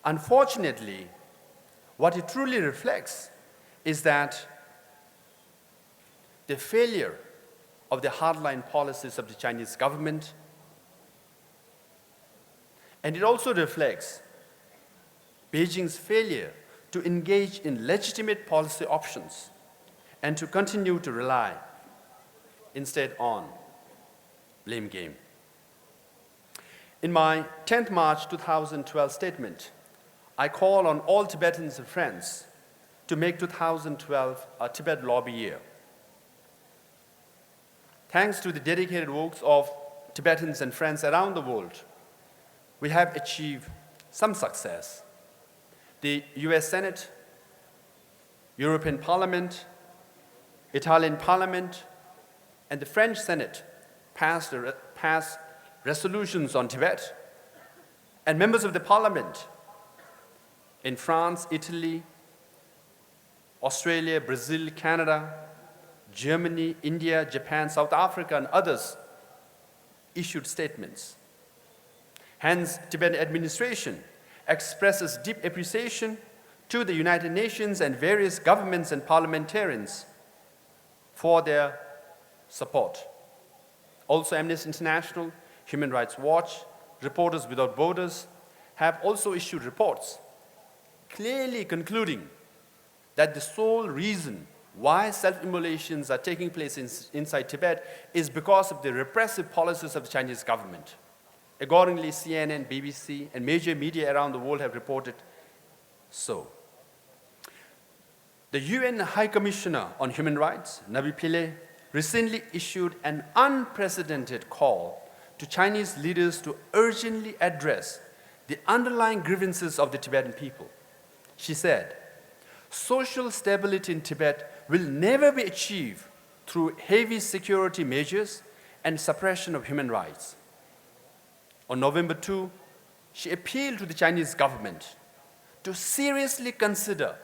Unfortunately, what it truly reflects is that the failure of the hardline policies of the Chinese government, and it also reflects Beijing's failure to engage in legitimate policy options and to continue to rely instead on blame game. In my 10th March 2012 statement, I call on all Tibetans and friends to make 2012 a Tibet Lobby year. Thanks to the dedicated works of Tibetans and friends around the world, we have achieved some success. The US Senate, European Parliament, Italian Parliament, and the French Senate passed resolutions on Tibet, and members of the Parliament in France, Italy, Australia, Brazil, Canada, Germany, India, Japan, South Africa, and others issued statements. Hence, Tibetan administration expresses deep appreciation to the United Nations and various governments and parliamentarians for their support. Also, Amnesty International, Human Rights Watch, Reporters Without Borders have also issued reports clearly concluding that the sole reason why self-immolations are taking place inside Tibet is because of the repressive policies of the Chinese government. Accordingly, CNN, BBC, and major media around the world have reported so. The UN High Commissioner on Human Rights, Nabi Pillay, recently issued an unprecedented call to Chinese leaders to urgently address the underlying grievances of the Tibetan people. She said, social stability in Tibet will never be achieved through heavy security measures and suppression of human rights. On November 2, she appealed to the Chinese government to seriously consider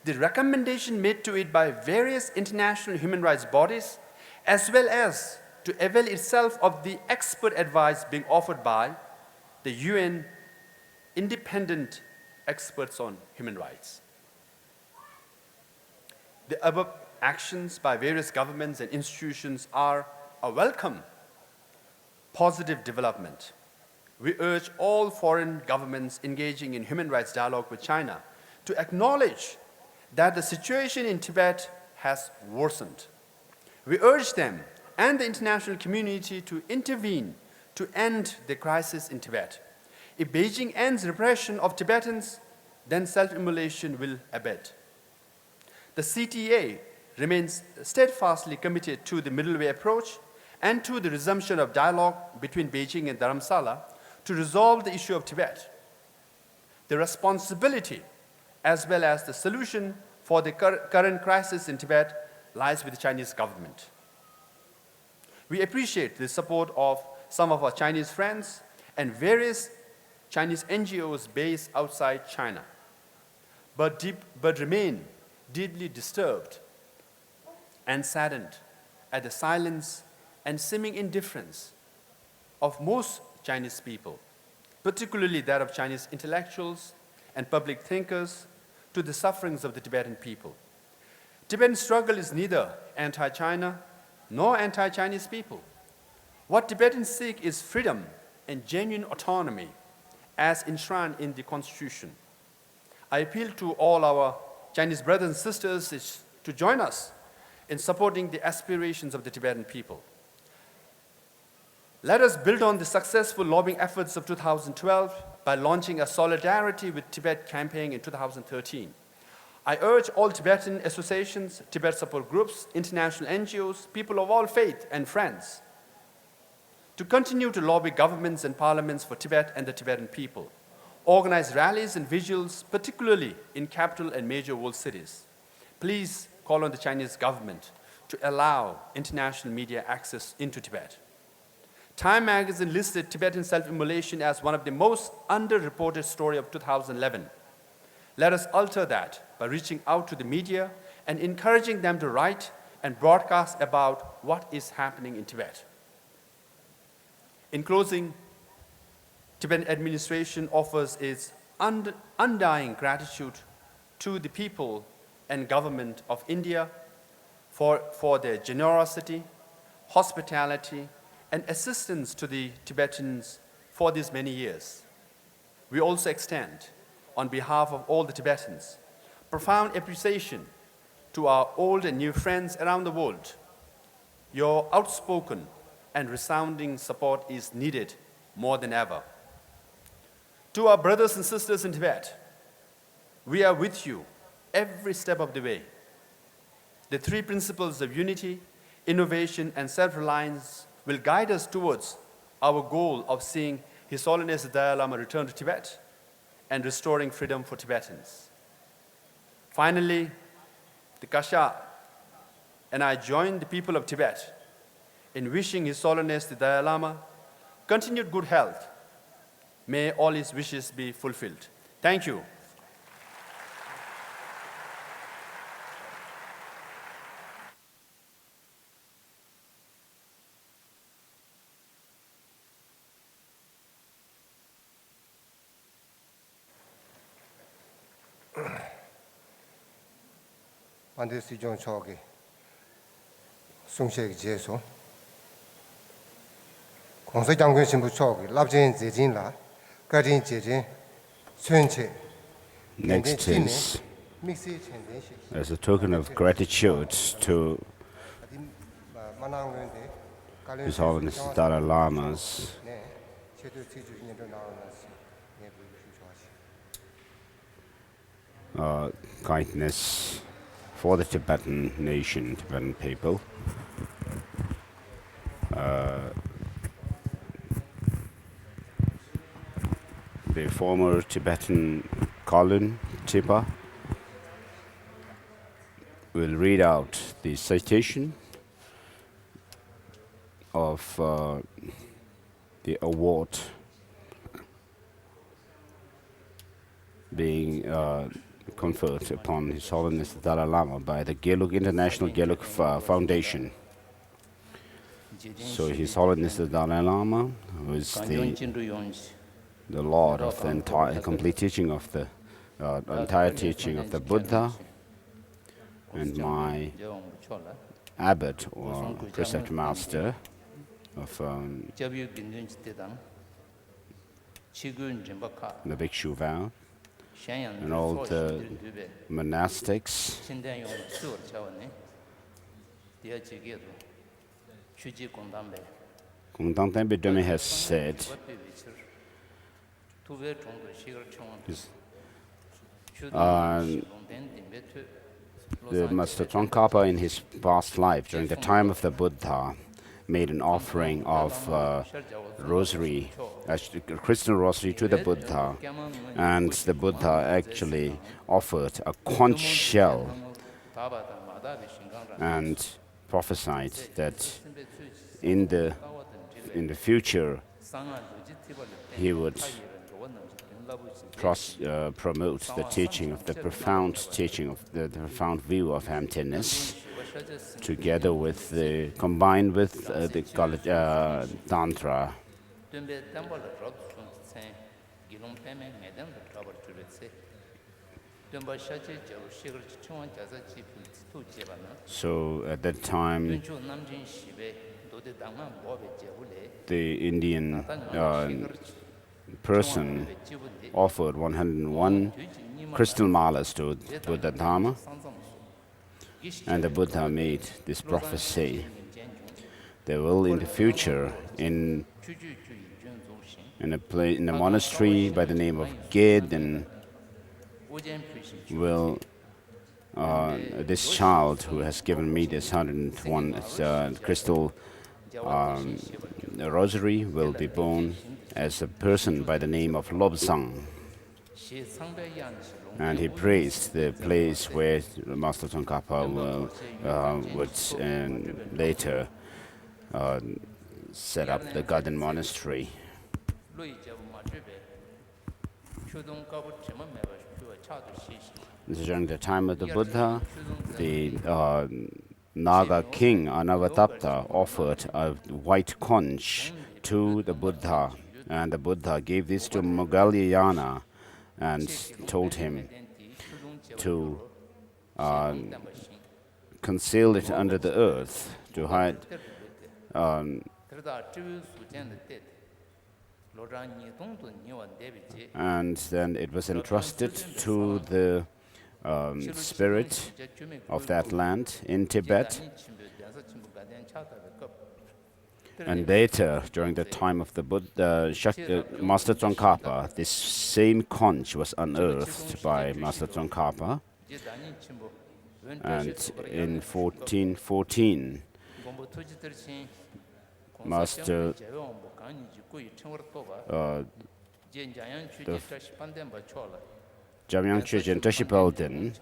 the recommendation made to it by various international human rights bodies, as well as to avail itself of the expert advice being offered by the UN independent experts on human rights. The above actions by various governments and institutions are a welcome, positive development. We urge all foreign governments engaging in human rights dialogue with China to acknowledge that the situation in Tibet has worsened. We urge them and the international community to intervene to end the crisis in Tibet. If Beijing ends repression of Tibetans, then self-immolation will abate. The CTA remains steadfastly committed to the middle way approach and to the resumption of dialogue between Beijing and Dharamsala to resolve the issue of Tibet. The responsibility as well as the solution for the current crisis in Tibet lies with the Chinese government. We appreciate the support of some of our Chinese friends and various Chinese NGOs based outside China, but remain deeply disturbed and saddened at the silence and seeming indifference of most Chinese people, particularly that of Chinese intellectuals and public thinkers, to the sufferings of the Tibetan people. Tibetan struggle is neither anti-China nor anti-Chinese people. What Tibetans seek is freedom and genuine autonomy as enshrined in the Constitution. I appeal to all our Chinese brothers and sisters to join us in supporting the aspirations of the Tibetan people. Let us build on the successful lobbying efforts of 2012 by launching a Solidarity with Tibet campaign in 2013. I urge all Tibetan associations, Tibet support groups, international NGOs, people of all faith and friends to continue to lobby governments and parliaments for Tibet and the Tibetan people. Organize rallies and vigils, particularly in capital and major world cities. Please call on the Chinese government to allow international media access into Tibet. Time magazine listed Tibetan self-immolation as one of the most underreported stories of 2011. Let us alter that by reaching out to the media and encouraging them to write and broadcast about what is happening in Tibet. In closing, Tibetan administration offers its undying gratitude to the people and government of India for their generosity, hospitality, and assistance to the Tibetans for these many years. We also extend on behalf of all the Tibetans, profound appreciation to our old and new friends around the world. Your outspoken and resounding support is needed more than ever. To our brothers and sisters in Tibet, we are with you every step of the way. The three principles of unity, innovation, and self-reliance will guide us towards our goal of seeing His Holiness the Dalai Lama return to Tibet and restoring freedom for Tibetans. Finally, the Kasha and I join the people of Tibet in wishing His Holiness the Dalai Lama continued good health. May all his wishes be fulfilled. Thank you. 반드시 좀 저기 송셰기 제소 공사장군 신부 저기 랍진 제진라 가진 제진 순체 Next is, 믹스 첸데시 as a token of gratitude to 만왕원데 His Holiness the Dalai Lama's 네 제도 지주인으로 나오나시 네 좋아하시 kindness for the Tibetan nation, Tibetan people. The former Tibetan Khalun Tipa will read out the citation of the award being conferred upon His Holiness the Dalai Lama by the International Gelug Foundation. So His Holiness the Dalai Lama, who is the Lord of the entire complete teaching of the entire teaching of the Buddha, and my abbot or precept master of the Bhikshu vow, and all the monastics, Kongdang Tenpe Dome has said the Master Tsongkhapa in his past life, during the time of the Buddha, made an offering of rosary, crystal rosary to the Buddha, and the Buddha actually offered a conch shell and prophesied that in the future he would promote the teaching of the profound teaching of the profound view of emptiness, together with the combined with the tantra. So at that time, the Indian person offered 101 crystal malas to Buddha Dharma, and the Buddha made this prophecy. There will in the future, in a monastery by the name of Ged, and will this child who has given me this 101 crystal rosary will be born as a person by the name of Lobsang. And he praised the place where Master Tsongkhapa would later set up the garden monastery. During the time of the Buddha, the Naga king Anavatapta offered a white conch to the Buddha, and the Buddha gave this to Moggalliyana and told him to conceal it under the earth, to hide. And then it was entrusted to the spirit of that land in Tibet. And later, during the time of the Buddha, Master Tsongkhapa, this same conch was unearthed by Master Tsongkhapa. And in 1414, Master Jamyang Chögyön Trishipalden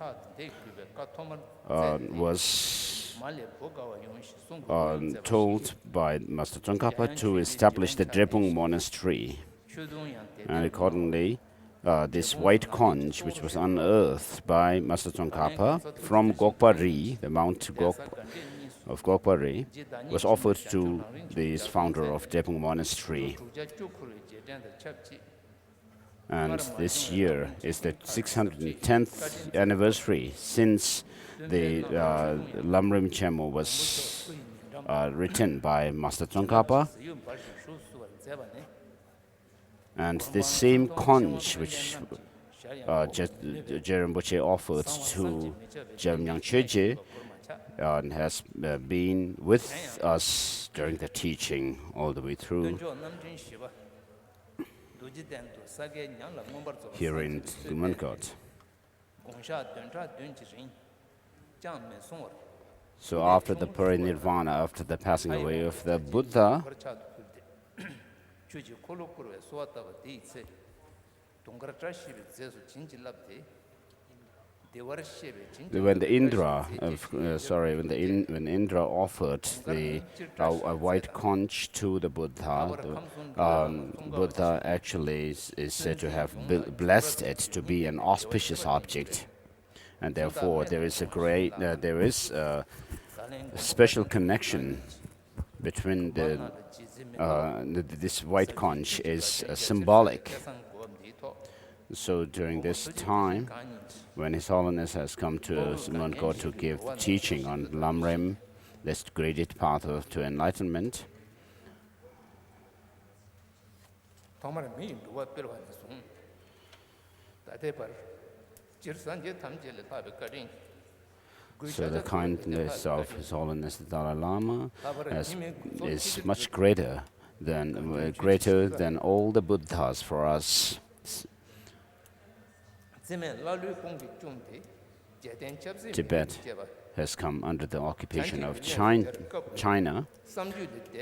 was told by Master Tsongkhapa to establish the Drepung monastery. And accordingly, this white conch, which was unearthed by Master Tsongkhapa from Gokpa-ri, the Mount of Gokpa-ri, was offered to the founder of Drepung monastery. And this year is the 610th anniversary since the Lamrim Chemo was written by Master Tsongkhapa. And this same conch which Rinpoche offered to Jamyang Chögye has been with us during the teaching all the way through here in Gumankot. So after the parinirvana, after the passing away of the Buddha, when Indra offered the a white conch to the Buddha, the Buddha actually is said to have blessed it to be an auspicious object, and therefore there is a special connection between this white conch is symbolic. So during this time, when His Holiness has come to Simankot to give teaching on Lamrim, this graded path to enlightenment, so the kindness of His Holiness the Dalai Lama is much greater than all the Buddhas for us. Tibet has come under the occupation of China,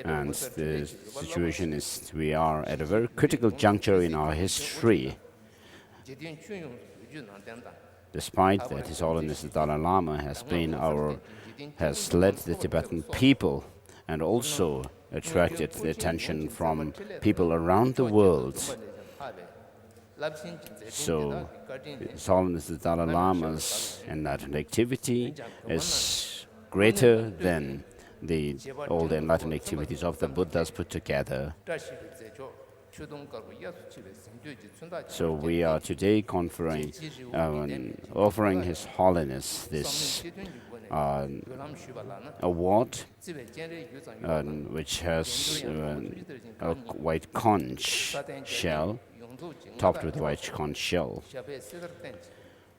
and the situation is we are at a very critical juncture in our history. Despite that, His Holiness the Dalai Lama has led the Tibetan people and also attracted the attention from people around the world. So, His Holiness the Dalai Lama's enlightened activity is greater than all the enlightened activities of the Buddhas put together. So we are today offering His Holiness this award, which has a white conch shell, topped with white conch shell.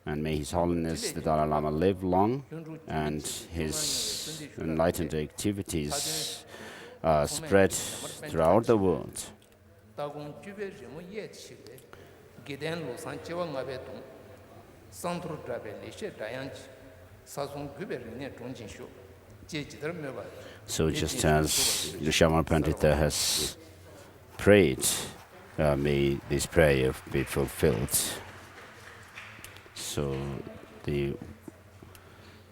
And may His Holiness the Dalai Lama live long, and his enlightened activities spread throughout the world. So just as Lushama Pandita has prayed, may this prayer be fulfilled. So the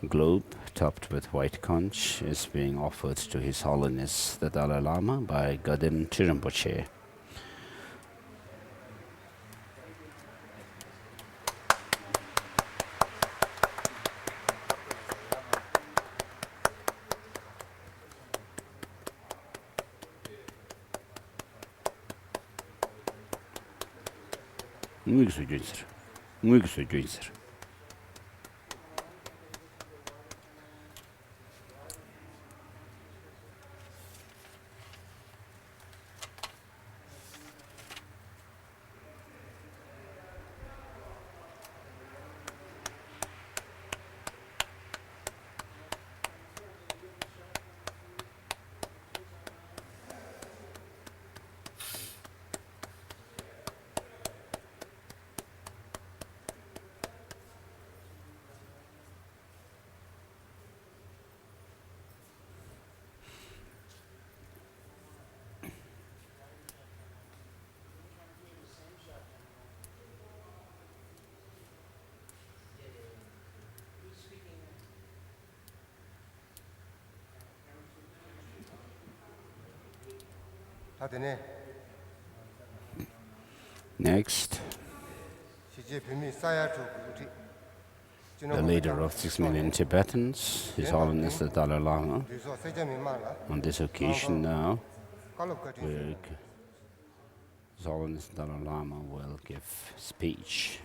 globe topped with white conch is being offered to His Holiness the Dalai Lama by Gaden Rinpoche. Muy suggested. 하더니 Next, 시제 비미 사야주 우리 the leader of 6 million Tibetans, His Holiness the Dalai Lama. 뒤서 세점이 말라 On this occasion now, 깔록거리 His Holiness the Dalai Lama will give speech.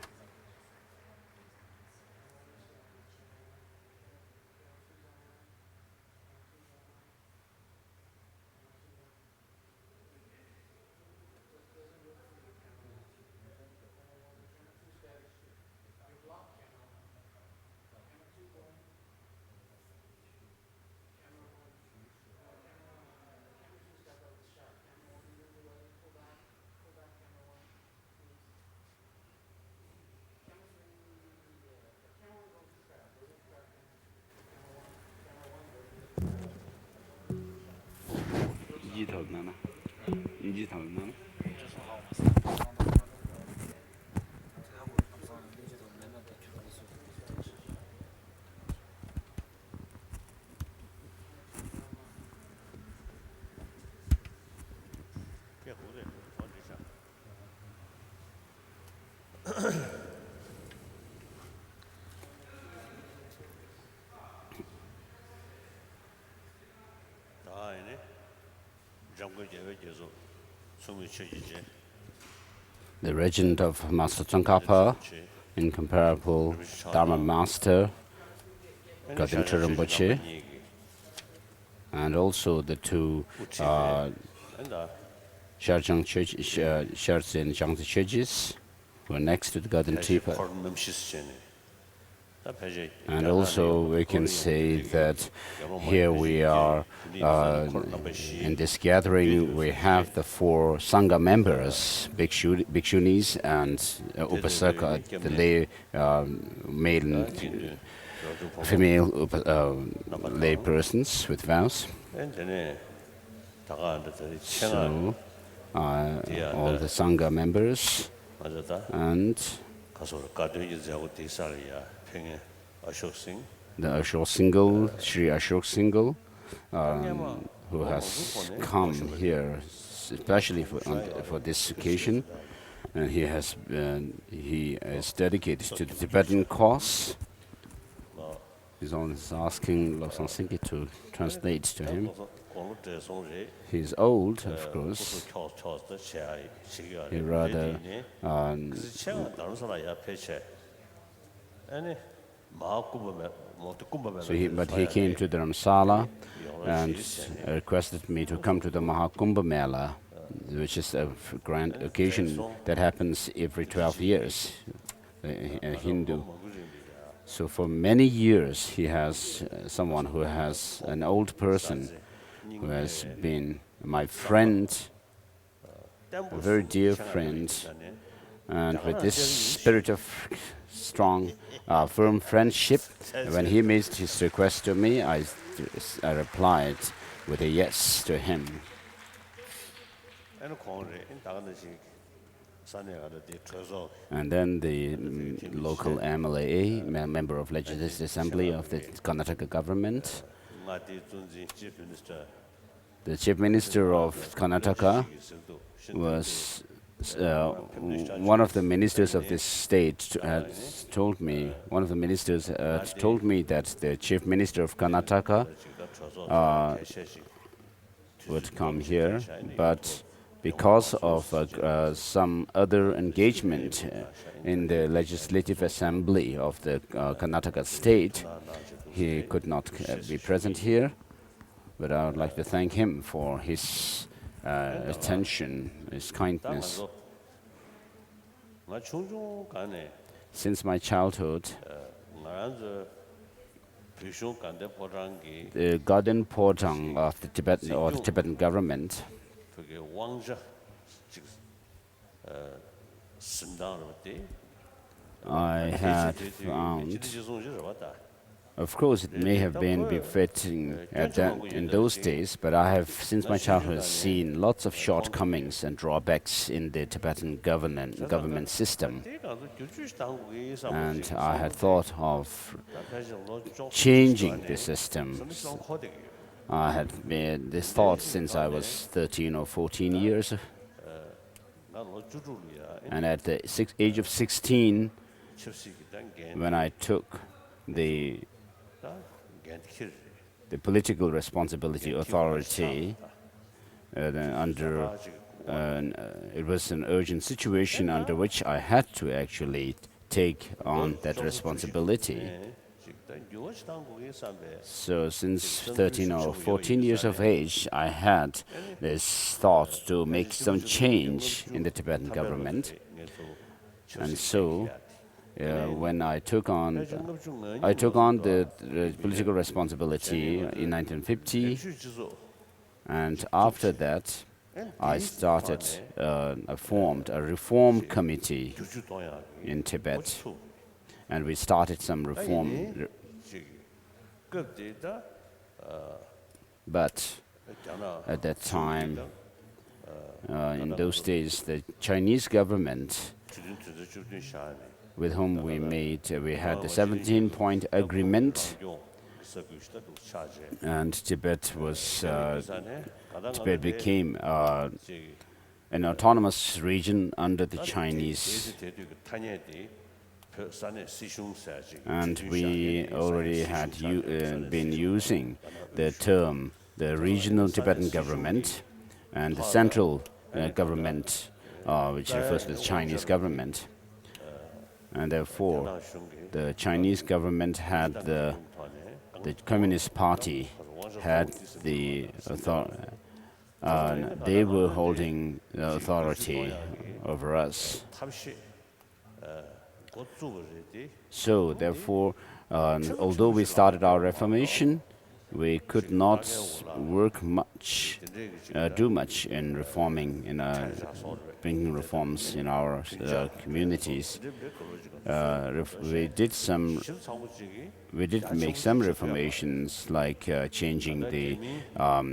The regent of Master Tsongkhapa, incomparable Dharma Master, Godin Rinpoche, and also the two Sharjang church, Sharzen Zhangzi churches, who are next to the Godin Tepa. And also we can say that here we are, in this gathering, we have the 4 Sangha members, Bhikshunis and Upasaka, the lay, male and female lay persons with vows. So, all the Sangha members and the Ashok Singhal, Sri Ashok Singhal, who has come here especially for this occasion, and he is dedicated to the Tibetan cause. He's always asking Lobsang Singye to translate to him. He's old, of course. He rather but he came to Dharamsala and requested me to come to the Mahakumbha Mela, which is a grand occasion that happens every 12 years, a Hindu. So for many years he has someone who has an old person who has been my friend, a very dear friend, and with this spirit of strong, firm friendship, when he made his request to me, I replied with a yes to him. And then the local MLA, member of Legislative Assembly of the Karnataka government, the Chief Minister of Karnataka was one of the ministers of this state told me, one of the ministers told me that the Chief Minister of Karnataka would come here, but because of some other engagement in the Legislative Assembly of the Karnataka state, he could not be present here. But I would like to thank him for his attention, his kindness. Since my childhood, the Godin Podang of the Tibetan government I had found, of course, it may have been befitting in those days, but I have, since my childhood, seen lots of shortcomings and drawbacks in the Tibetan government system. And I had thought of changing the system I had made this thought since I was 13 or 14 years. And at the age of 16, when I took the political responsibility authority, it was an urgent situation under which I had to actually take on that responsibility. So since 13 or 14 years of age, I had this thought to make some change in the Tibetan government. And so when I took on the political responsibility in 1950, and after that, I formed a reform committee in Tibet, and we started some reform. But at that time, in those days, the Chinese government, with whom we had the 17-point agreement, and Tibet became an autonomous region under the Chinese. And we already had been using the term the regional Tibetan government and the central government, which refers to the Chinese government. And therefore, the Chinese government had the Communist Party had the authority. They were holding the authority over us. So therefore, although we started our reformation, we could not do much in reforming, bringing reforms in our communities. We did make some reformations, like changing the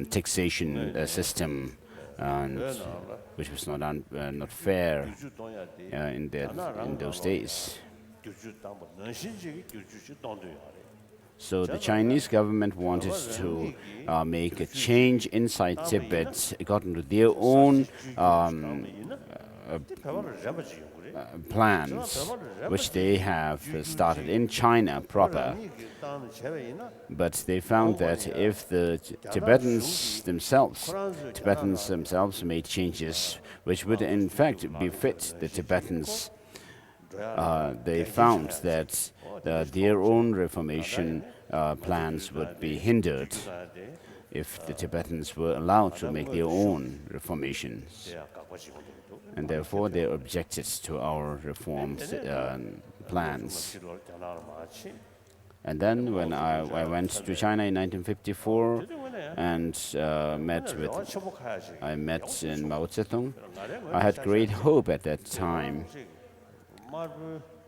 taxation system, which was not fair in those days. So the Chinese government wanted to make a change inside Tibet according to their own plans, which they have started in China proper. But they found that if the Tibetans themselves made changes which would in fact befit the Tibetans, they found that their own reformation plans would be hindered if the Tibetans were allowed to make their own reformations. And therefore, they objected to our reform plans. And then when I went to China in 1954 and I met in Mao Zedong, I had great hope at that time.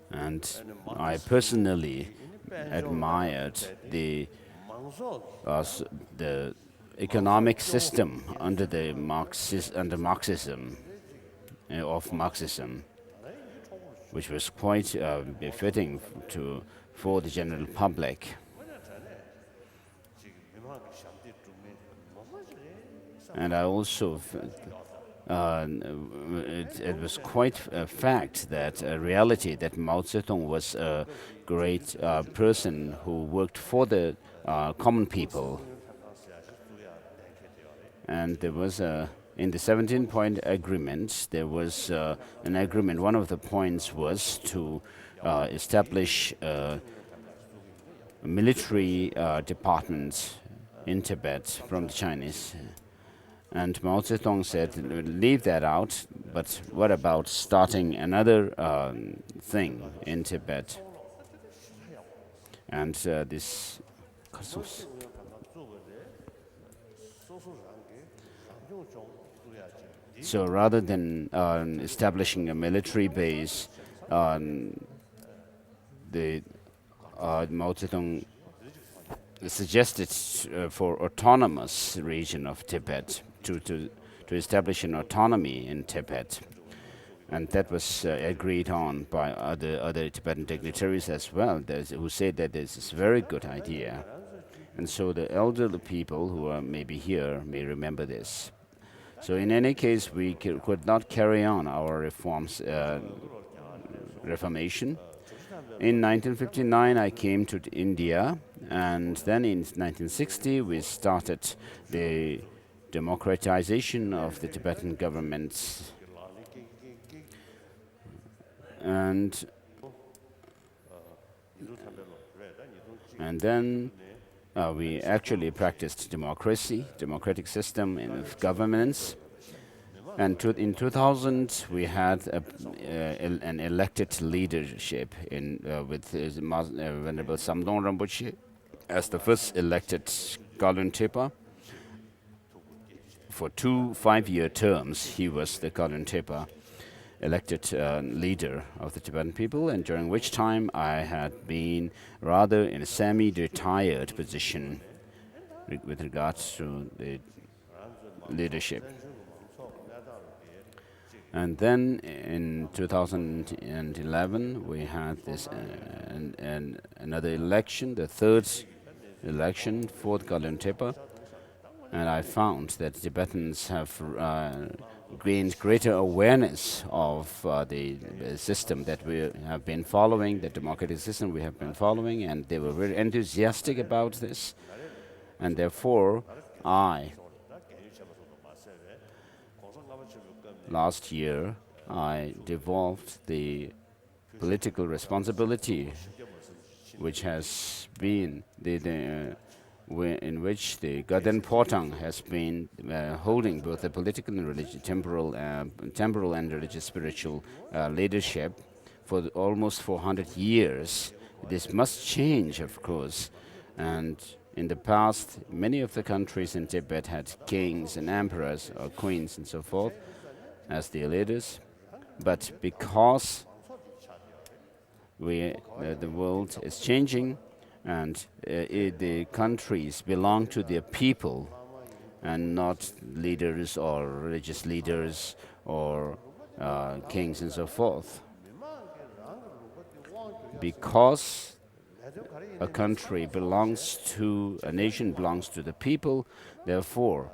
And I personally admired the economic system under Marxism, which was quite befitting for the general public. And I also it was quite a fact that a reality that Mao Zedong was a great person who worked for the common people. And there was in the 17-point agreement, there was an agreement. One of the points was to establish a military department in Tibet from the Chinese. And Mao Zedong said, leave that out, but what about starting another thing in Tibet? And this... So rather than establishing a military base, Mao Zedong suggested for autonomous region of Tibet to establish an autonomy in Tibet. And that was agreed on by other Tibetan dignitaries as well, who said that this is a very good idea. And so the elderly people who are maybe here may remember this. So in any case, we could not carry on our reformation. In 1959, I came to India, and then in 1960, we started the democratization of the Tibetan government. And then we actually practiced democratic system in governance. And in 2000, we had an elected leadership with Venerable Samdong Rinpoche as the first elected Khalun Tepa. For 2 5-year terms, he was the Khalun Tepa elected leader of the Tibetan people, and during which time I had been rather in a semi-retired position with regards to the leadership. And then in 2011, we had this another election, the third election for the Khalun Tepa, and I found that Tibetans have gained greater awareness of the system that we have been following, the democratic system we have been following, and they were very enthusiastic about this. And therefore, last year, I devolved the political responsibility, which has been in which the Gaden Potang has been holding both the political and religious, temporal and religious spiritual leadership for almost 400 years. This must change, of course. And in the past, many of the countries in Tibet had kings and emperors or queens and so forth as their leaders. But because the world is changing, and the countries belong to their people and not leaders or religious leaders or kings and so forth. Because a nation belongs to the people, therefore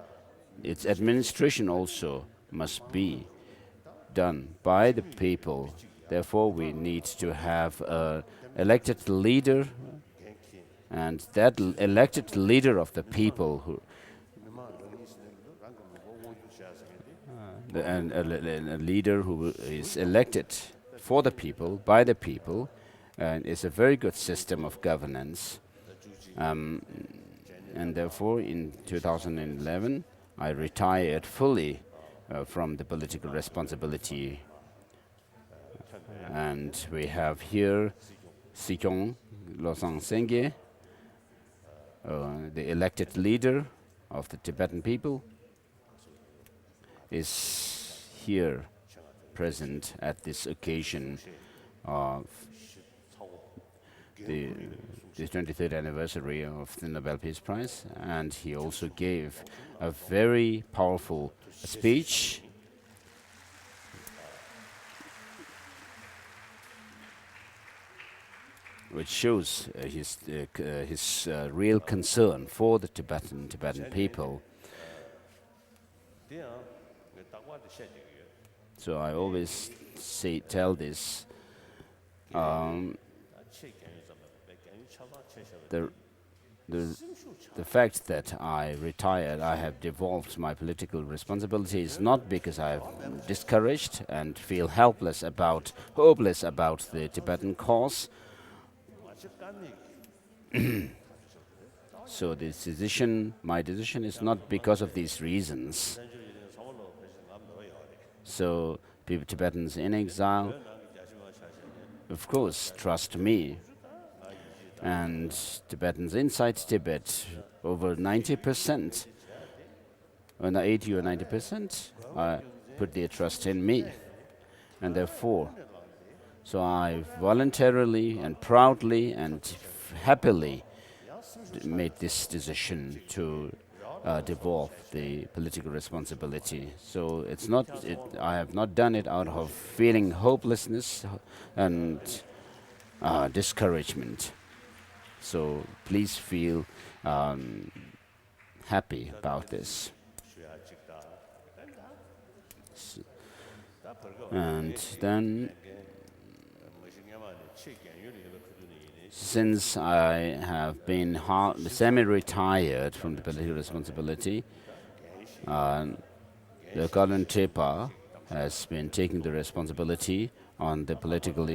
its administration also must be done by the people. Therefore we need to have an elected leader, and that elected leader of the people, and a leader who is elected for the people, by the people, and is a very good system of governance. And therefore, in 2011, I retired fully from the political responsibility. And we have here Sikyong Losang Sengye, the elected leader of the Tibetan people, is here present at this occasion of the 23rd anniversary of the Nobel Peace Prize, and he also gave a very powerful speech which shows his real concern for the Tibetan people. So I always tell this. The fact that I retired, I have devolved my political responsibility, is not because I am discouraged and feel hopeless about the Tibetan cause. So my decision is not because of these reasons. So Tibetans in exile, of course, trust me. And Tibetans inside Tibet, over 90%, or 80 or 90%, put their trust in me. And therefore, so I voluntarily and proudly and happily made this decision to devolve the political responsibility. So I have not done it out of feeling hopelessness and discouragement. So please feel happy about this. And then, since I have been semi-retired from the political responsibility, the current Tepa has been taking the responsibility on the political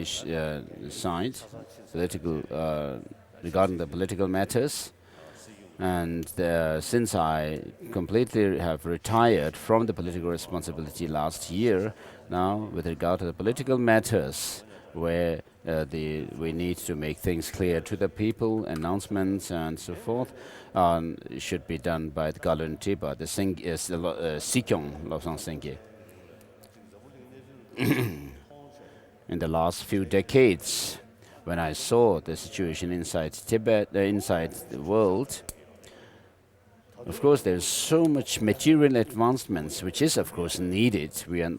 side, regarding the political matters. And since I completely have retired from the political responsibility last year, now with regard to the political matters, where we need to make things clear to the people, announcements and so forth, should be done by the Galun Tiba, the Sikyong Lobsang Sengye. In the last few decades, when I saw the situation inside Tibet, inside the world, of course, there's so much material advancements, which is, of course, needed. We are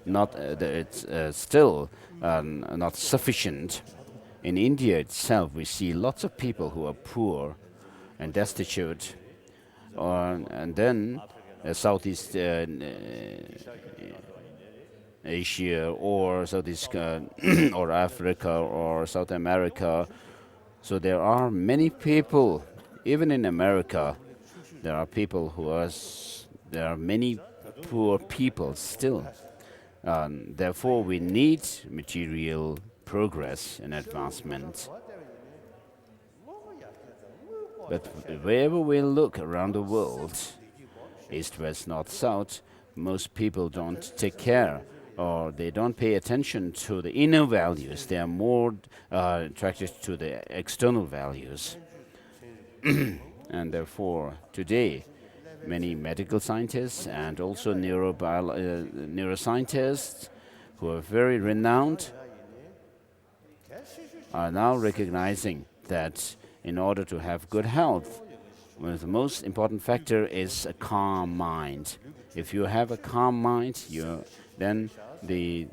not, it's still not sufficient. In India itself, we see lots of people who are poor and destitute. And then Southeast Asia or Southeast or Africa or South America. So there are many people, even in America, there are many poor people still. Therefore, we need material progress and advancement. But wherever we look around the world, east, west, north, south, most people don't take care or they don't pay attention to the inner values. They are more attracted to the external values. And therefore, today, many medical scientists and also neuroscientists who are very renowned are now recognizing that in order to have good health, one of the most important factor is a calm mind. If you have a calm mind, then the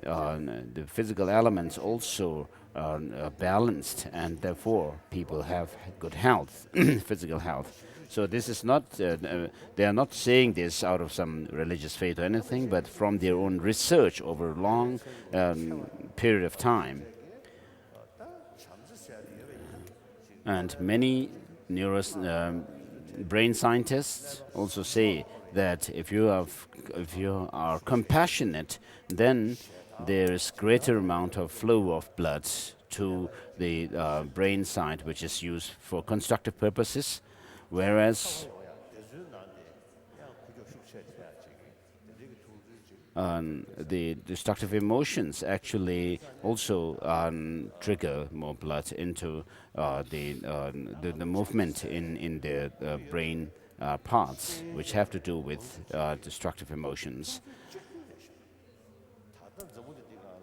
physical elements also are balanced, and therefore people have good health, physical health. So this is not, they are not saying this out of some religious faith or anything, but from their own research over a long period of time. And many brain scientists also say that if you are compassionate, then there is greater amount of flow of blood to the brain side, which is used for constructive purposes, whereas the destructive emotions actually also trigger more blood into the movement in the brain parts, which have to do with destructive emotions.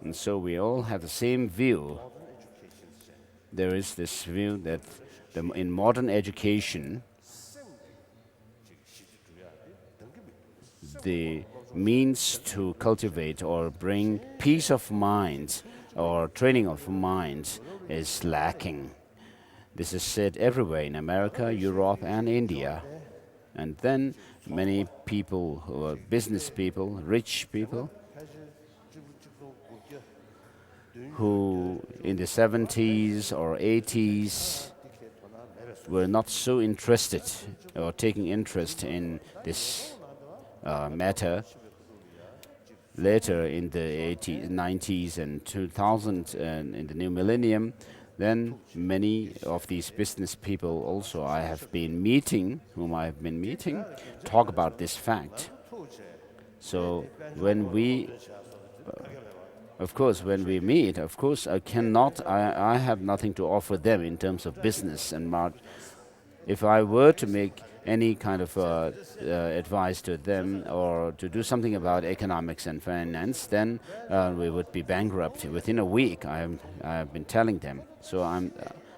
And so we all have the same view. There is this view that in modern education, the means to cultivate or bring peace of mind or training of mind is lacking. This is said everywhere in America, Europe, and India. And then many people who are business people, rich people, who in the 70s or 80s were not so interested or taking interest in this matter. Later in the 80s, 90s and 2000 and in the new millennium, then many of these business people also I have been meeting, talk about this fact. So when we meet, of course, I have nothing to offer them in terms of business and market. If I were to make any kind of advice to them or to do something about economics and finance, then we would be bankrupt within a week. I have been telling them. So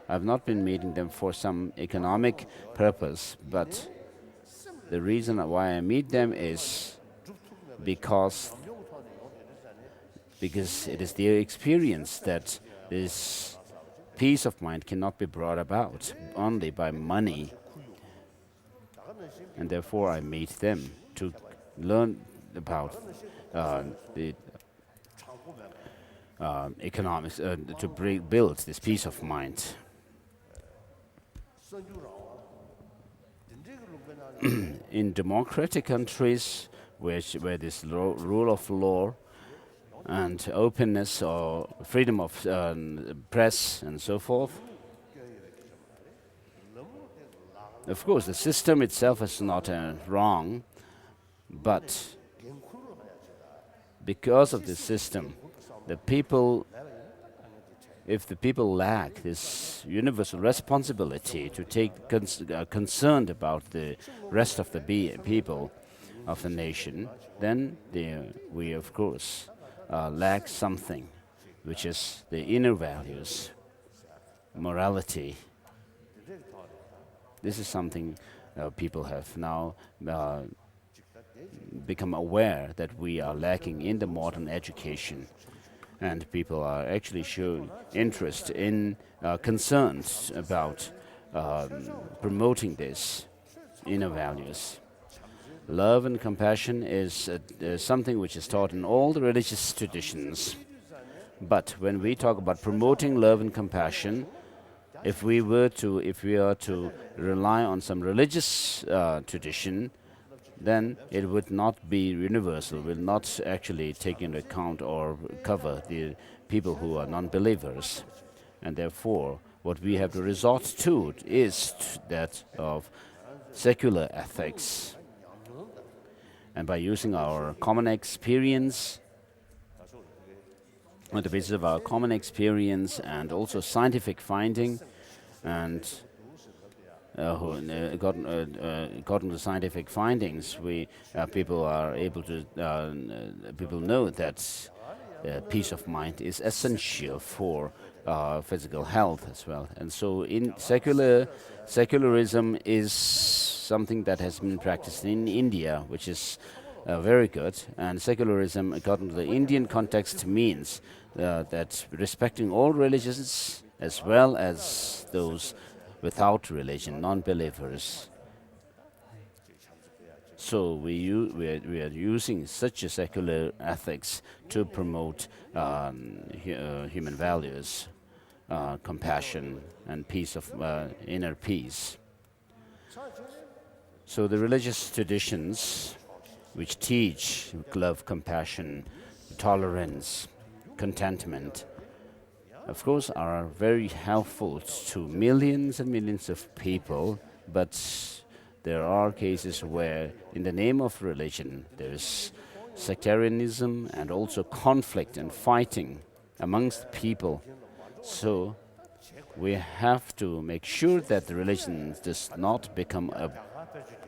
I've not been meeting them for some economic purpose, but the reason why I meet them is because it is their experience that these peace of mind cannot be brought about only by money. And therefore, I meet them to learn about the economics, to build this peace of mind. In democratic countries, where this rule of law and openness or freedom of press and so forth, of course, the system itself is not wrong, but because of the system, if the people lack this universal responsibility to take concerned about the rest of the people of the nation, then we of course lack something, which is the inner values, morality. This is something people have now become aware that we are lacking in the modern education. And people are actually showing interest in concerns about promoting this inner values. Love and compassion is something which is taught in all the religious traditions. But when we talk about promoting love and compassion, if we are to rely on some religious tradition, then it would not be universal, will not actually take into account or cover the people who are non-believers. And therefore, what we have to resort to is that of secular ethics. And by using our common experience, on the basis of our common experience and also scientific finding, and according to scientific findings, people are able to people know that peace of mind is essential for physical health as well. And so, in secularism is something that has been practiced in India, which is very good. And secularism, according to the Indian context, means that respecting all religions as well as those without religion, non-believers. So we are using such a secular ethics to promote human values, compassion, and peace of inner peace. So the religious traditions which teach love, compassion, tolerance, contentment, of course, are very helpful to millions and millions of people, but there are cases where, in the name of religion, there is sectarianism and also conflict and fighting amongst people. So we have to make sure that the religion does not become a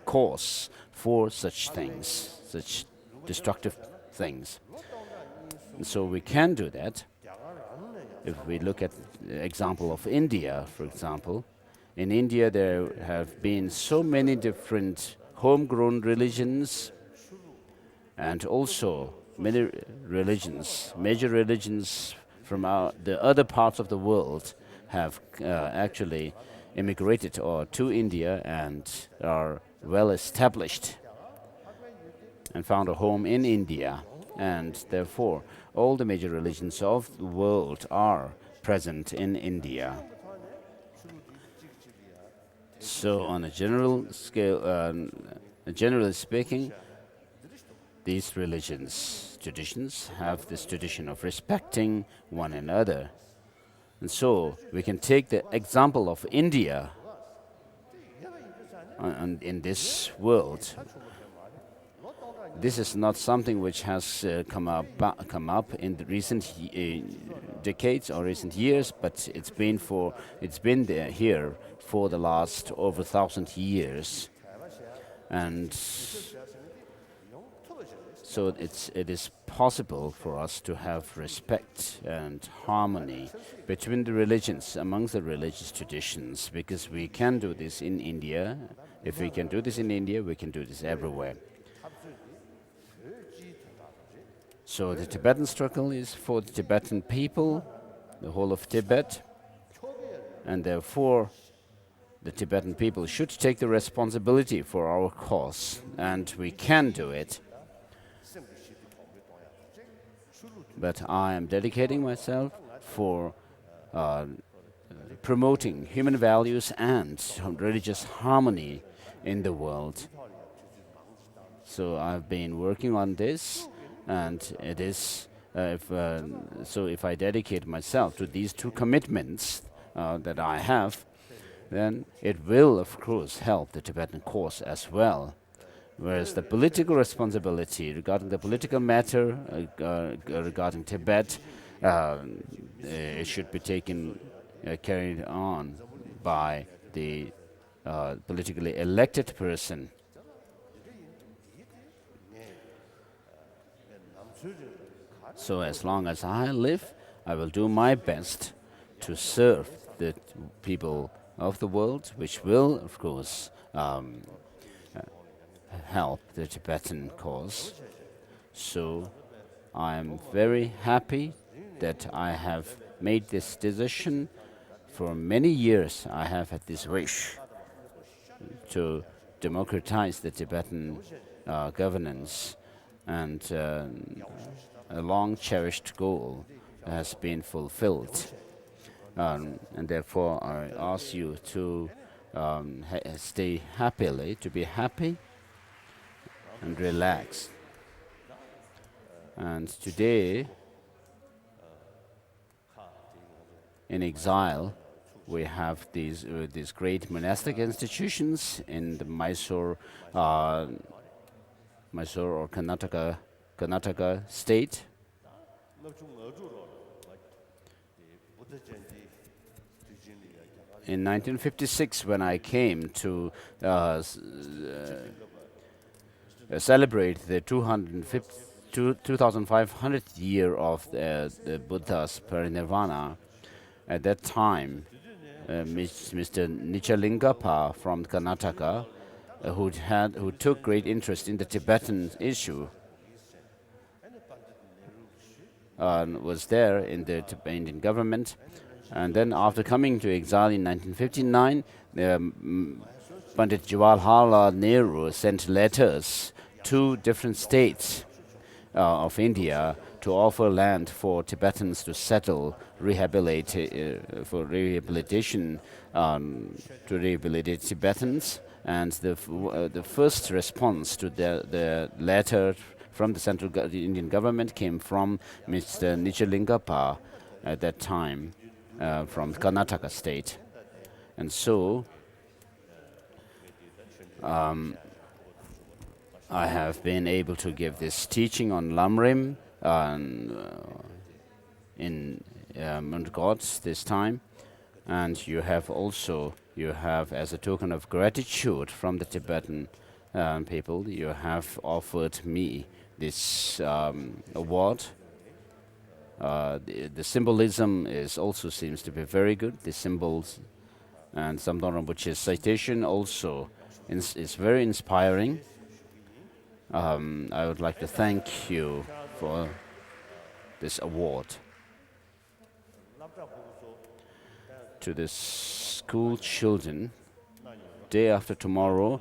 cause for such things, such destructive things. And so we can do that. If we look at the example of India, for example, in India there have been so many different homegrown religions, and also many religions, major religions from the other parts of the world have actually immigrated to India and are well established and found a home in India. And therefore, all the major religions of the world are present in India. So on a general scale, generally speaking, these religions, traditions, have this tradition of respecting one another. And so we can take the example of India in this world. This is not something which has come up in the recent decades or recent years, but it's been there here for the last over 1,000 years, and so it is possible for us to have respect and harmony between the religions, amongst the religious traditions, because we can do this in India. If we can do this in India, we can do this everywhere. So the Tibetan struggle is for the Tibetan people, the whole of Tibet, And therefore, the Tibetan people should take the responsibility for our cause, and we can do it. But I am dedicating myself for promoting human values and religious harmony in the world. So I've been working on this, and it is if I dedicate myself to these two commitments that I have, then it will, of course, help the Tibetan cause as well. Whereas the political responsibility regarding the political matter regarding Tibet, it should be carried on by the politically elected person. So as long as I live, I will do my best to serve the people of the world, which will, of course, help the Tibetan cause. So I am very happy that I have made this decision. For many years, I have had this wish to democratize the Tibetan governance, and a long-cherished goal has been fulfilled. And therefore, I ask you to stay happily, to be happy and relaxed. And today, in exile, we have these great monastic institutions in the Mysore or Karnataka state. In 1956, when I came to celebrate the 2500th year of the Buddha's parinirvana, at that time, Mr. Nichalingappa from Karnataka, who took great interest in the Tibetan issue, was there in the Indian government. And then after coming to exile in 1959, Pandit Jawaharlal Nehru sent letters to different states of India to offer land for Tibetans to settle, for rehabilitation, to rehabilitate Tibetans. And the first response to the letter from the central Indian government came from Mr. Nichalingappa at that time, from Karnataka state. And so I have been able to give this teaching on Lamrim in Mount Gods this time. And you have as a token of gratitude from the Tibetan people, you have offered me this award. The symbolism also seems to be very good. The symbols and Samdon Rinpoche's citation also is very inspiring. I would like to thank you for this award. To the school children, day after tomorrow,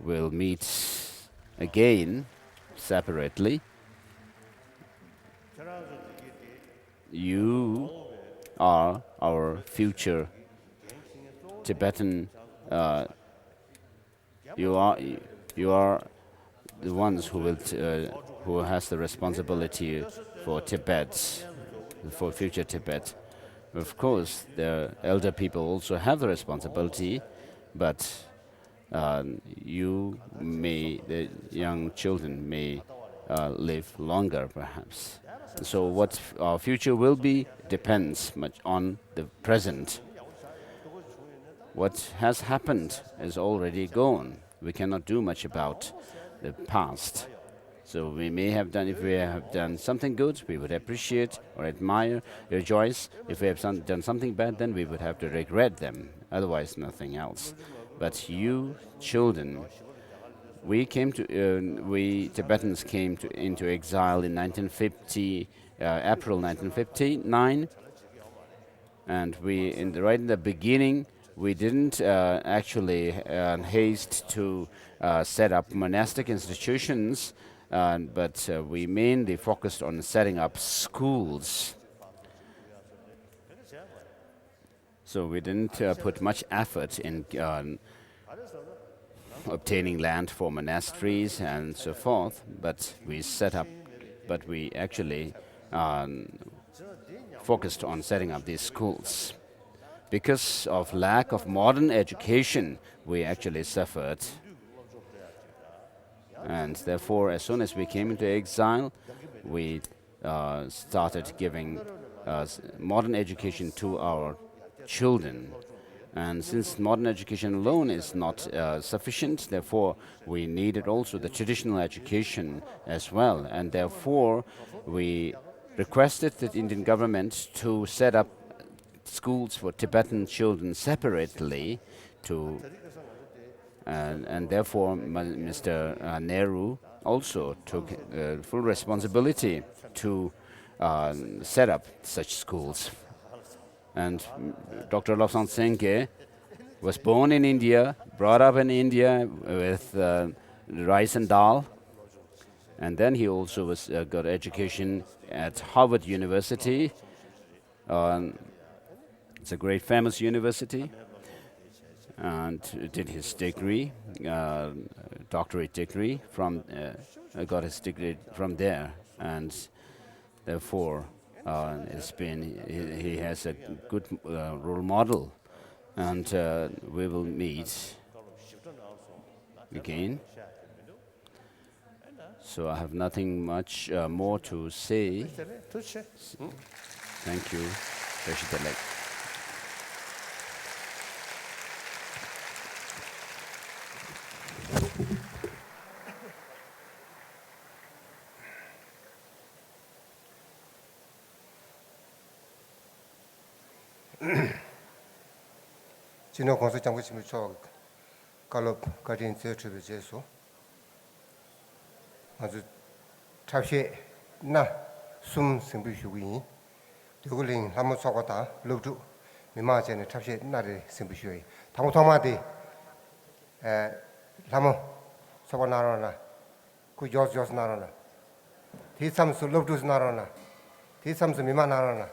we'll meet again separately. You are our future Tibetan. You are the ones who has the responsibility for Tibet, for future Tibet. Of course, the elder people also have the responsibility, but the young children may live longer, perhaps. So what our future will be depends much on the present. What has happened is already gone. We cannot do much about the past. So we may have done, if we have done something good, we would appreciate or admire, rejoice. If we have done something bad, then we would have to regret them. Otherwise, nothing else. But you, children, we Tibetans came into exile in April 1959. And right in the beginning, we didn't actually haste to set up monastic institutions, but we mainly focused on setting up schools. So we didn't put much effort in obtaining land for monasteries and so forth, but we actually focused on setting up these schools. Because of lack of modern education, we actually suffered. And therefore, as soon as we came into exile, we started giving modern education to our children. And since modern education alone is not sufficient, therefore we needed also the traditional education as well. And therefore we requested the Indian government to set up schools for Tibetan children separately and therefore Mr. Nehru also took full responsibility to set up such schools. And Dr. Lobsang Singye was born in India, brought up in India with rice and dal, and then he also got education at Harvard University. It's a great famous university, and did his degree, doctorate degree got his degree from there, and therefore he has a good role model, and we will meet again. So I have nothing much more to say. Thank you, President-elect. 진호 공사 장구심을 쳐 갈롭 가진 세트를 제소 아주 잡시 나숨 승부시위 되글링 한번 쏘고다 럽주 미마제네 잡시 나를 승부시위 당고통마디 라모 쏘고 나라나 그 요스 나라나 디삼스 럽주스 나라나 디삼스 미마 나라나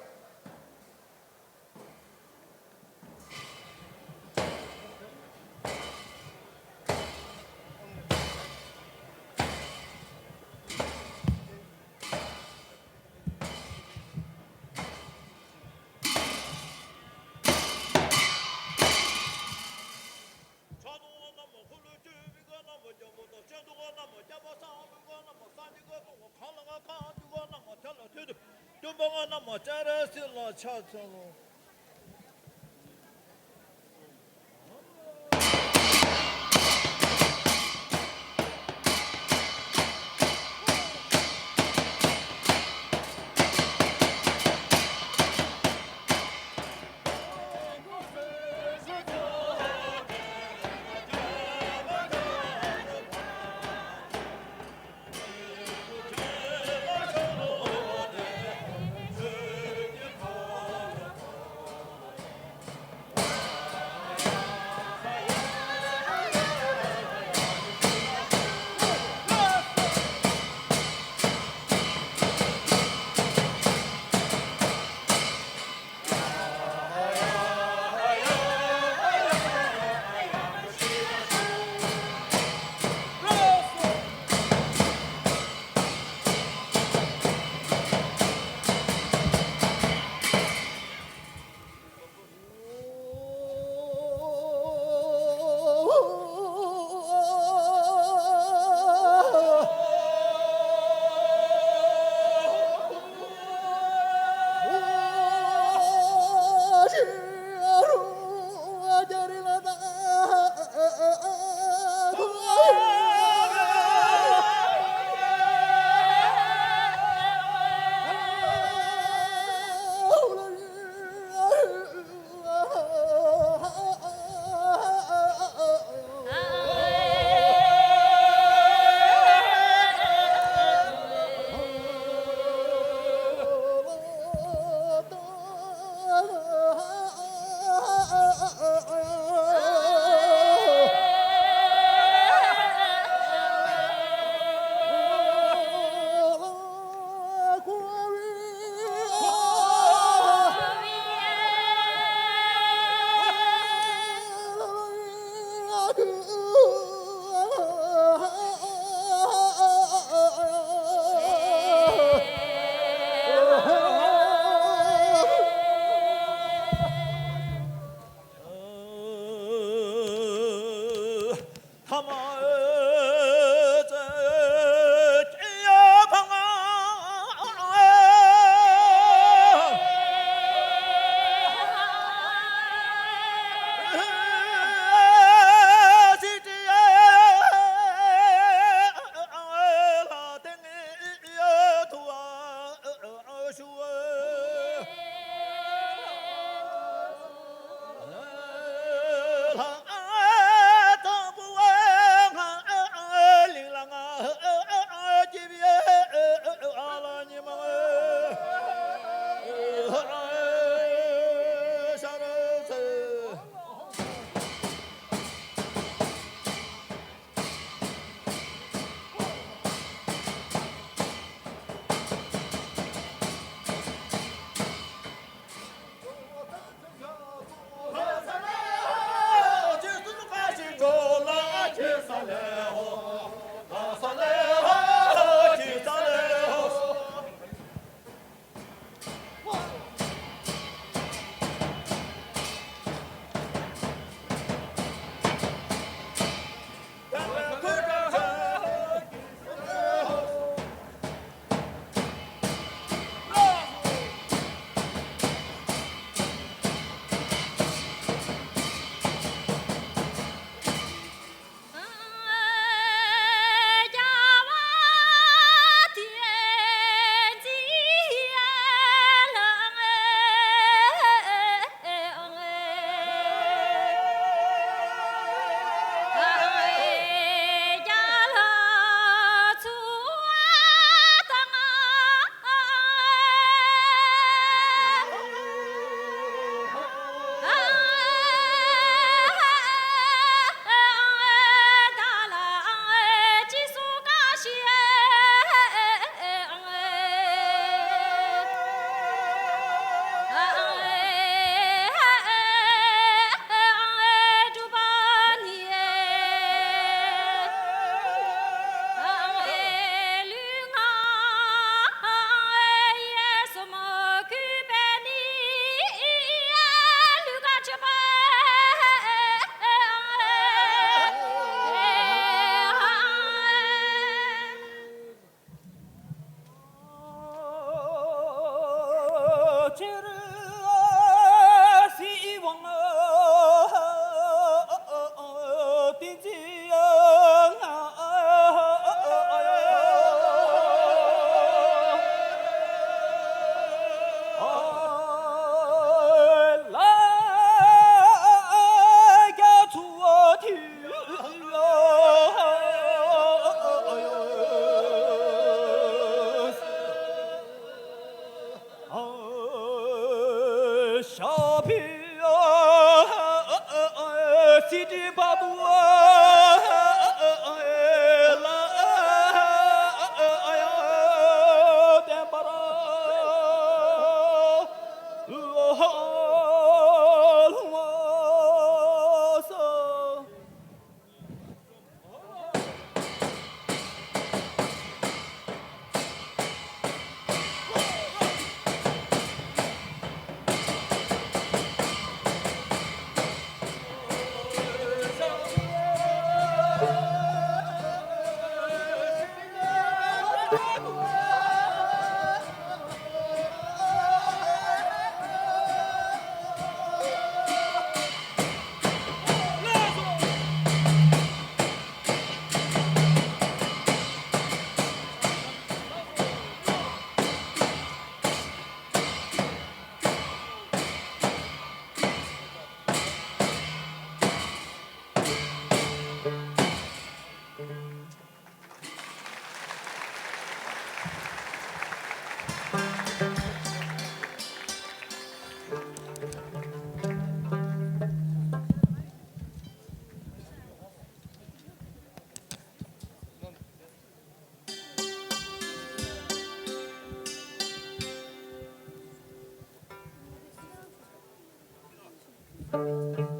Thank you.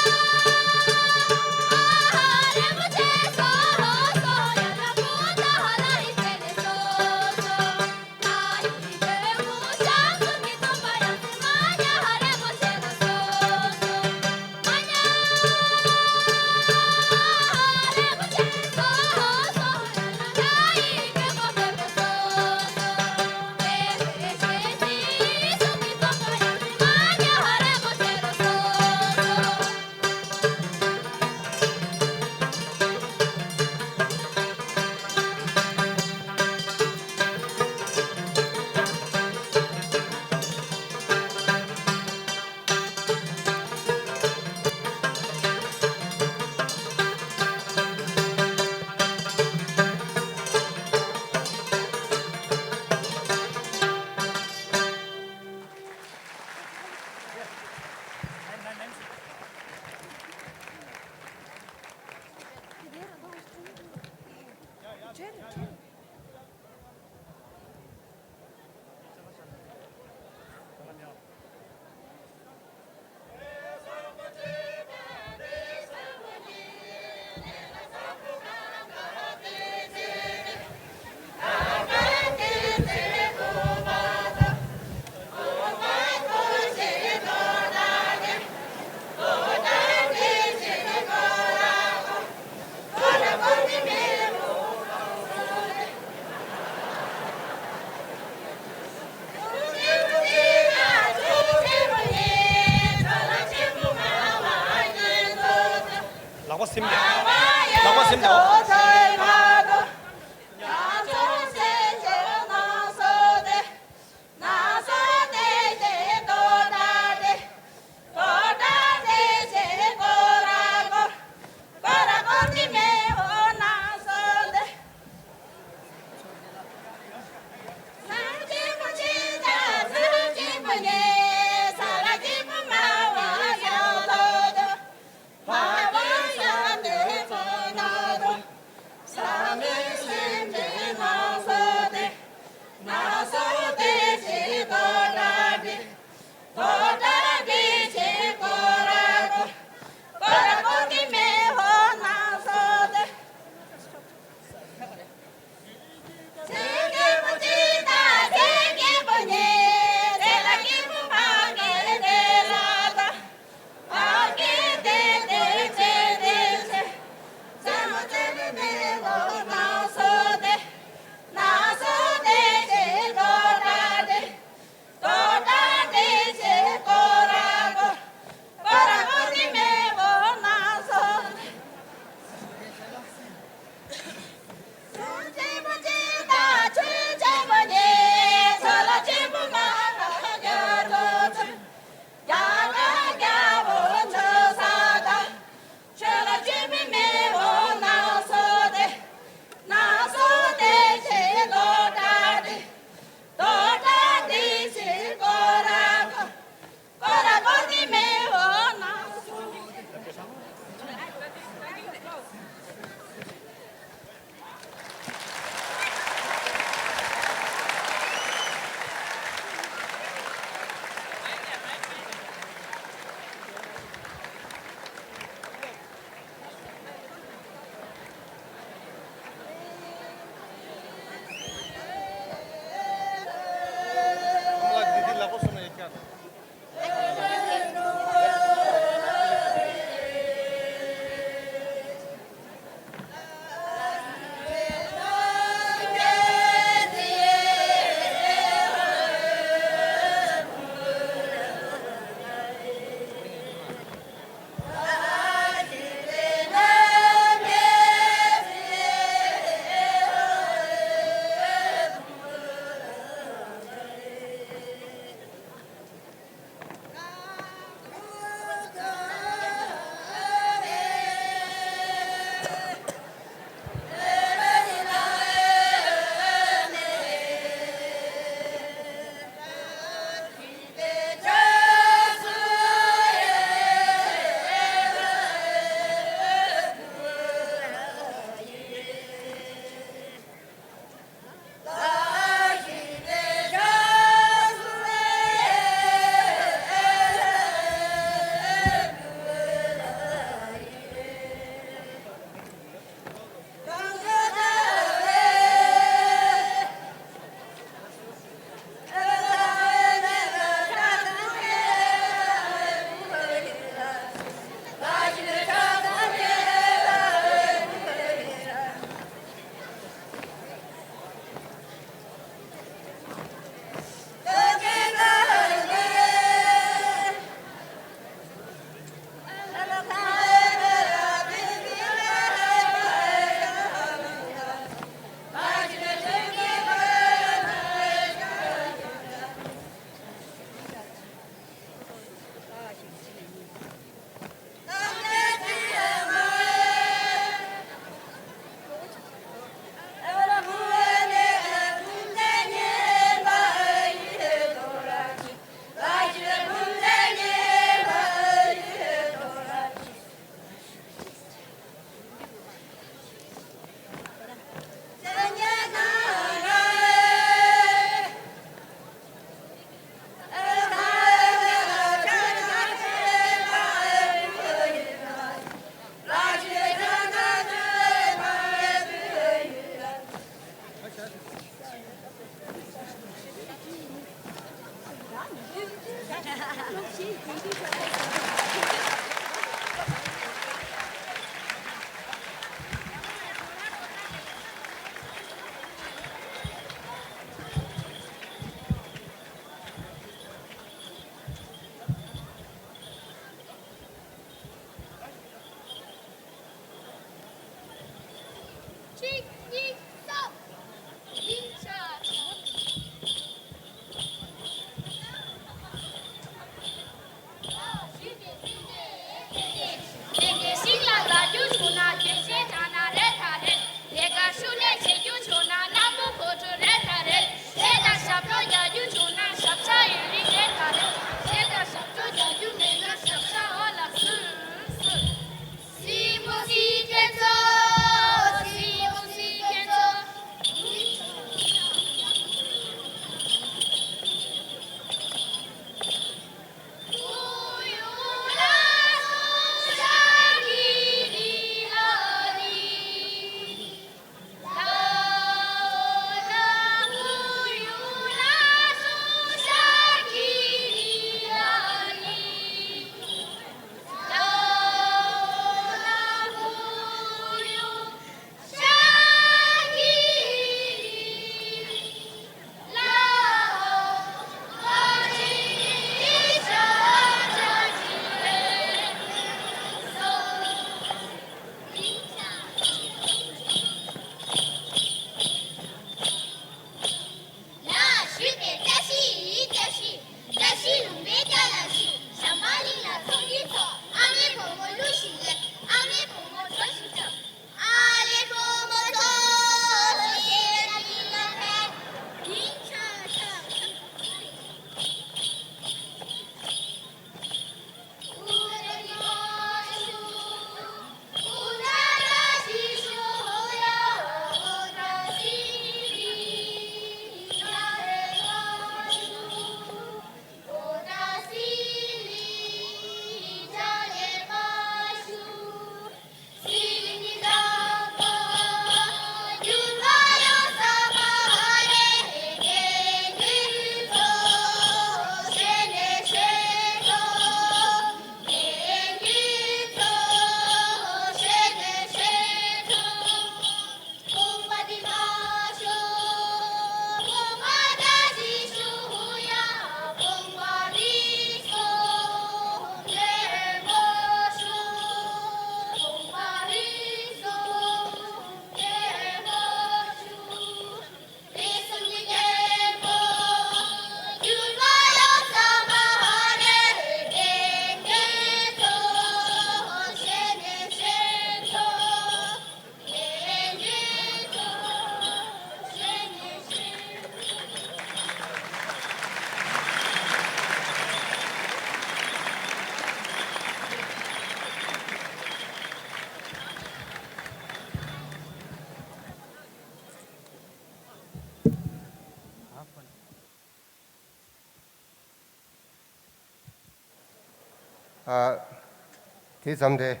대삼대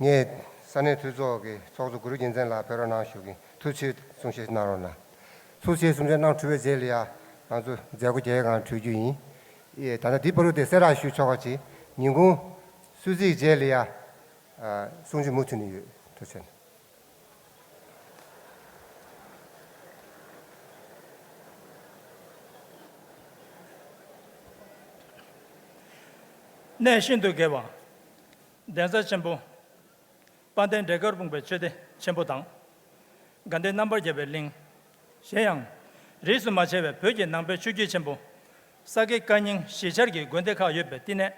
예 산에 두조게 소주 그룹 인생라 베러나슈기 투치 송시 나로나 소시 송전랑 주에 제리아 아주 자고 제가 주주인 예 다나 디버로 데세라 슈초같이 인구 수지 제리아 송지 못으니 도천 네 신도 개와 대사 첨부 반대 대거봉배 최대 첨부당 간대 넘버 제벨링 셰양 리스 마체베 벽에 남배 추기 첨부 사게 간닝 시절기 권대카 옆에 띠네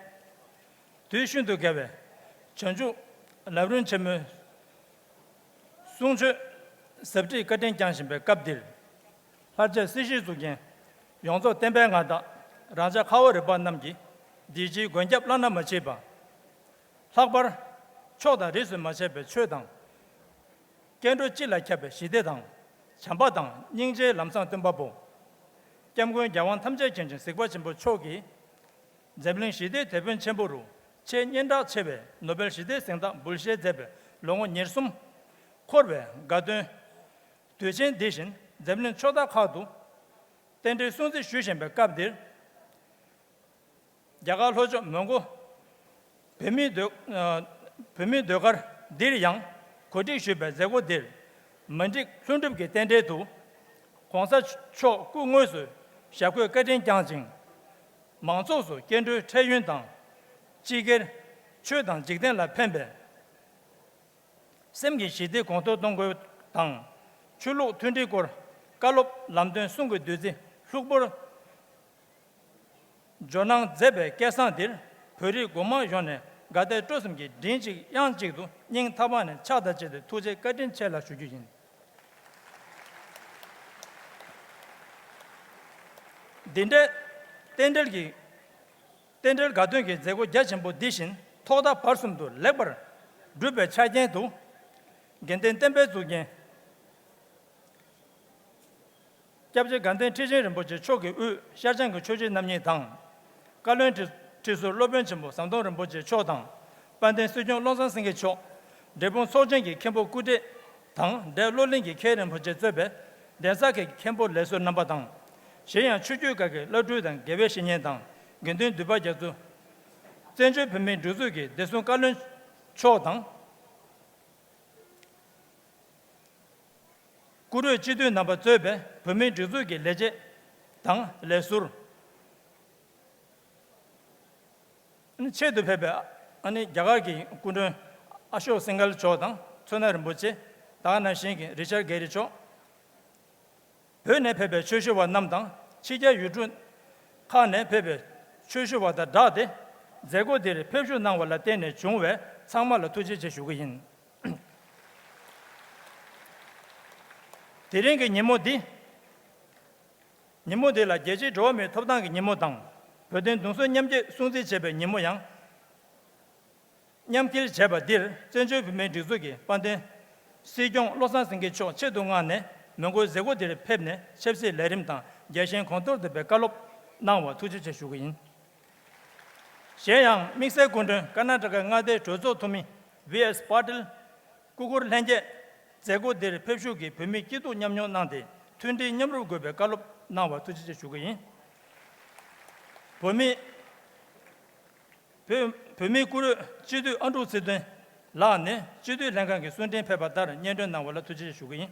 뒤신도 개베 전주 라브른 첨부 송주 섭지 같은 장신배 갑딜 하자 시시 중에 용조 댐뱅하다 라자 카워를 반남기 디지 권잡 라나 마체바 학벌 초다 리스 마체베 최당 견도 찔라캬베 시대당 참바당 닝제 람상 뜸바보 겸군 야원 탐제 전쟁 세과 전부 초기 제블링 시대 대변 첨부로 제년다 체베 노벨 시대 생당 불시에 제베 롱어 니르숨 코르베 가드 되신 대신 zemlin choda khadu tende sunzi shushenbe kapdir jagal hojo mongo pemi dogar dir yang kodi shube zego dir mandik sundub ge tende tu kwangsa cho ku ngosu shakwe kadin jangjing mangzo su kendu chayun dang jiger chö dang jigden la pembe semgi shide konto donggo dang chulo tundi kor kalop lamden sungu düzi lukbor jonang zebe kesandir pöri goma yone gade tosumgi dinji yanjigdu ning tabane chadachede tuje kadin chela shujujin dinde tendel gadungi zego jachimbo dishin toda parsumdu lebar dube chajendu genden tembe zugen 잡제 간된 티제는 뭐지 초기 우 샤장 그 초지 남녀 당 갈런트 티소 로변쯤 뭐 상도는 뭐지 초당 반된 수종 lon선 생계 초 대본 소정기 캠보 구대 당 대로링기 캐는 뭐지 저배 대사게 캠보 레소 넘버 당 신양 추주가게 러두당 개베 신년 당 근된 두바자도 전주 변면 주수기 대손 갈런 초당 구르 지도 넘버 저배 범위 주주기 레제 당 레술 아니 체도 배배 아니 자가기 구르 아쇼 생갈 조당 전화를 뭐지 다나 신기 리처 게리죠 변내 배배 최쇼와 남당 치제 유준 칸내 배배 최쇼와다 다데 제고들이 표슈 나와라 때네 중외 상말로 투지 제슈고인 대령의 니모데라 제지 조메 톱당의 니모당 버든 동선 냠제 송지 제베 니모양 냠길 제바딜 전주 비메 주주기 반데 세종 로산생게 초 체동안에 명고 제고들 펩네 쳄시 레림당 제신 컨트롤드 베칼롭 나와 투지 제슈고인 셰양 믹세 군데 카나다가 나데 조조 토미 VS 파틀 구글 렌제 제고들 펩슈기 범위 기도 냠뇨 난데 튼디 냠로 고베 칼롭 나와 투지제 주고인 범위 구르 지도 안도스든 라네 지도 랭강게 순된 페바다르 년전 나와라 투지제 주고인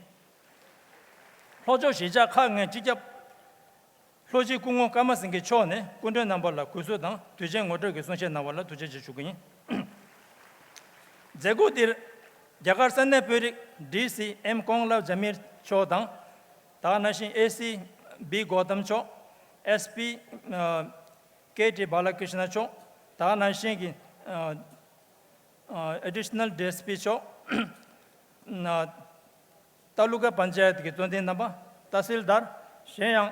호조 시작 항에 직접 로지 공원 까마승게 초네 군대 남발라 구소당 되쟁 어떻게 손실 나와라 투지제 주고인 제고들 자가산네 페리 DC M 공라 자미르 초당 다나신 AC B 고담 초 SP KT 발라크리스나 초 다나신기 additional DSP 초 taluka panchayat के Tonde number तहसीलदार शेयांग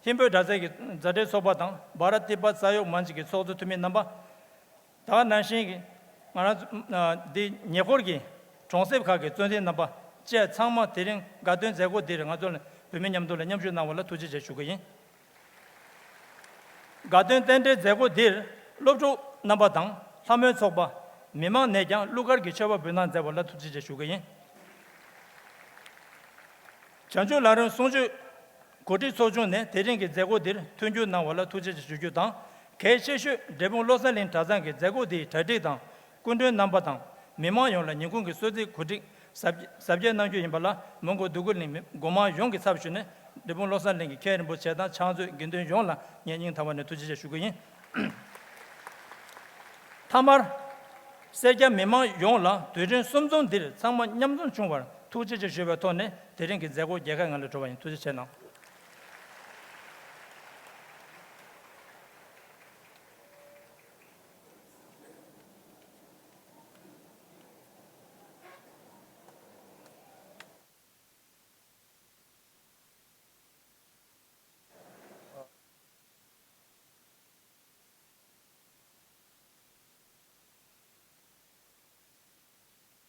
हिम्बे दाजे के जडे सोबातां भारत तिब्बत सहयोग मंच के सोदु तुमे number ता नाशिंग माना दि नेकोर की 총셉 가게 전에 나봐 제 창마 대령 가든 제고 대령 아들 비면냠돌 냠주 나올라 투지 제주고인 가든 텐데 제고 딜 롭조 나바당 사면 속바 미만 내장 루거 기쳐바 변한 제볼라 투지 제주고인 전주 나른 송주 고디 소중네 대령게 제고 딜 튼주 나올라 투지 제주당 개체슈 대본 로살린 타장게 제고 디 타디당 군드 남바당 메모 용라 니군게 소지 고디 sabje nangju yimbala mongo dugul ni goma yong ki sabchune debon losan lengi keren bo cheda changzu gendön yongla nyening tawane tujije shugoyin tamar seja mema yongla dören somzon dir sangma nyamzon chungwar tujije shebe tone deren ki zego yega ngala jobayin tujije na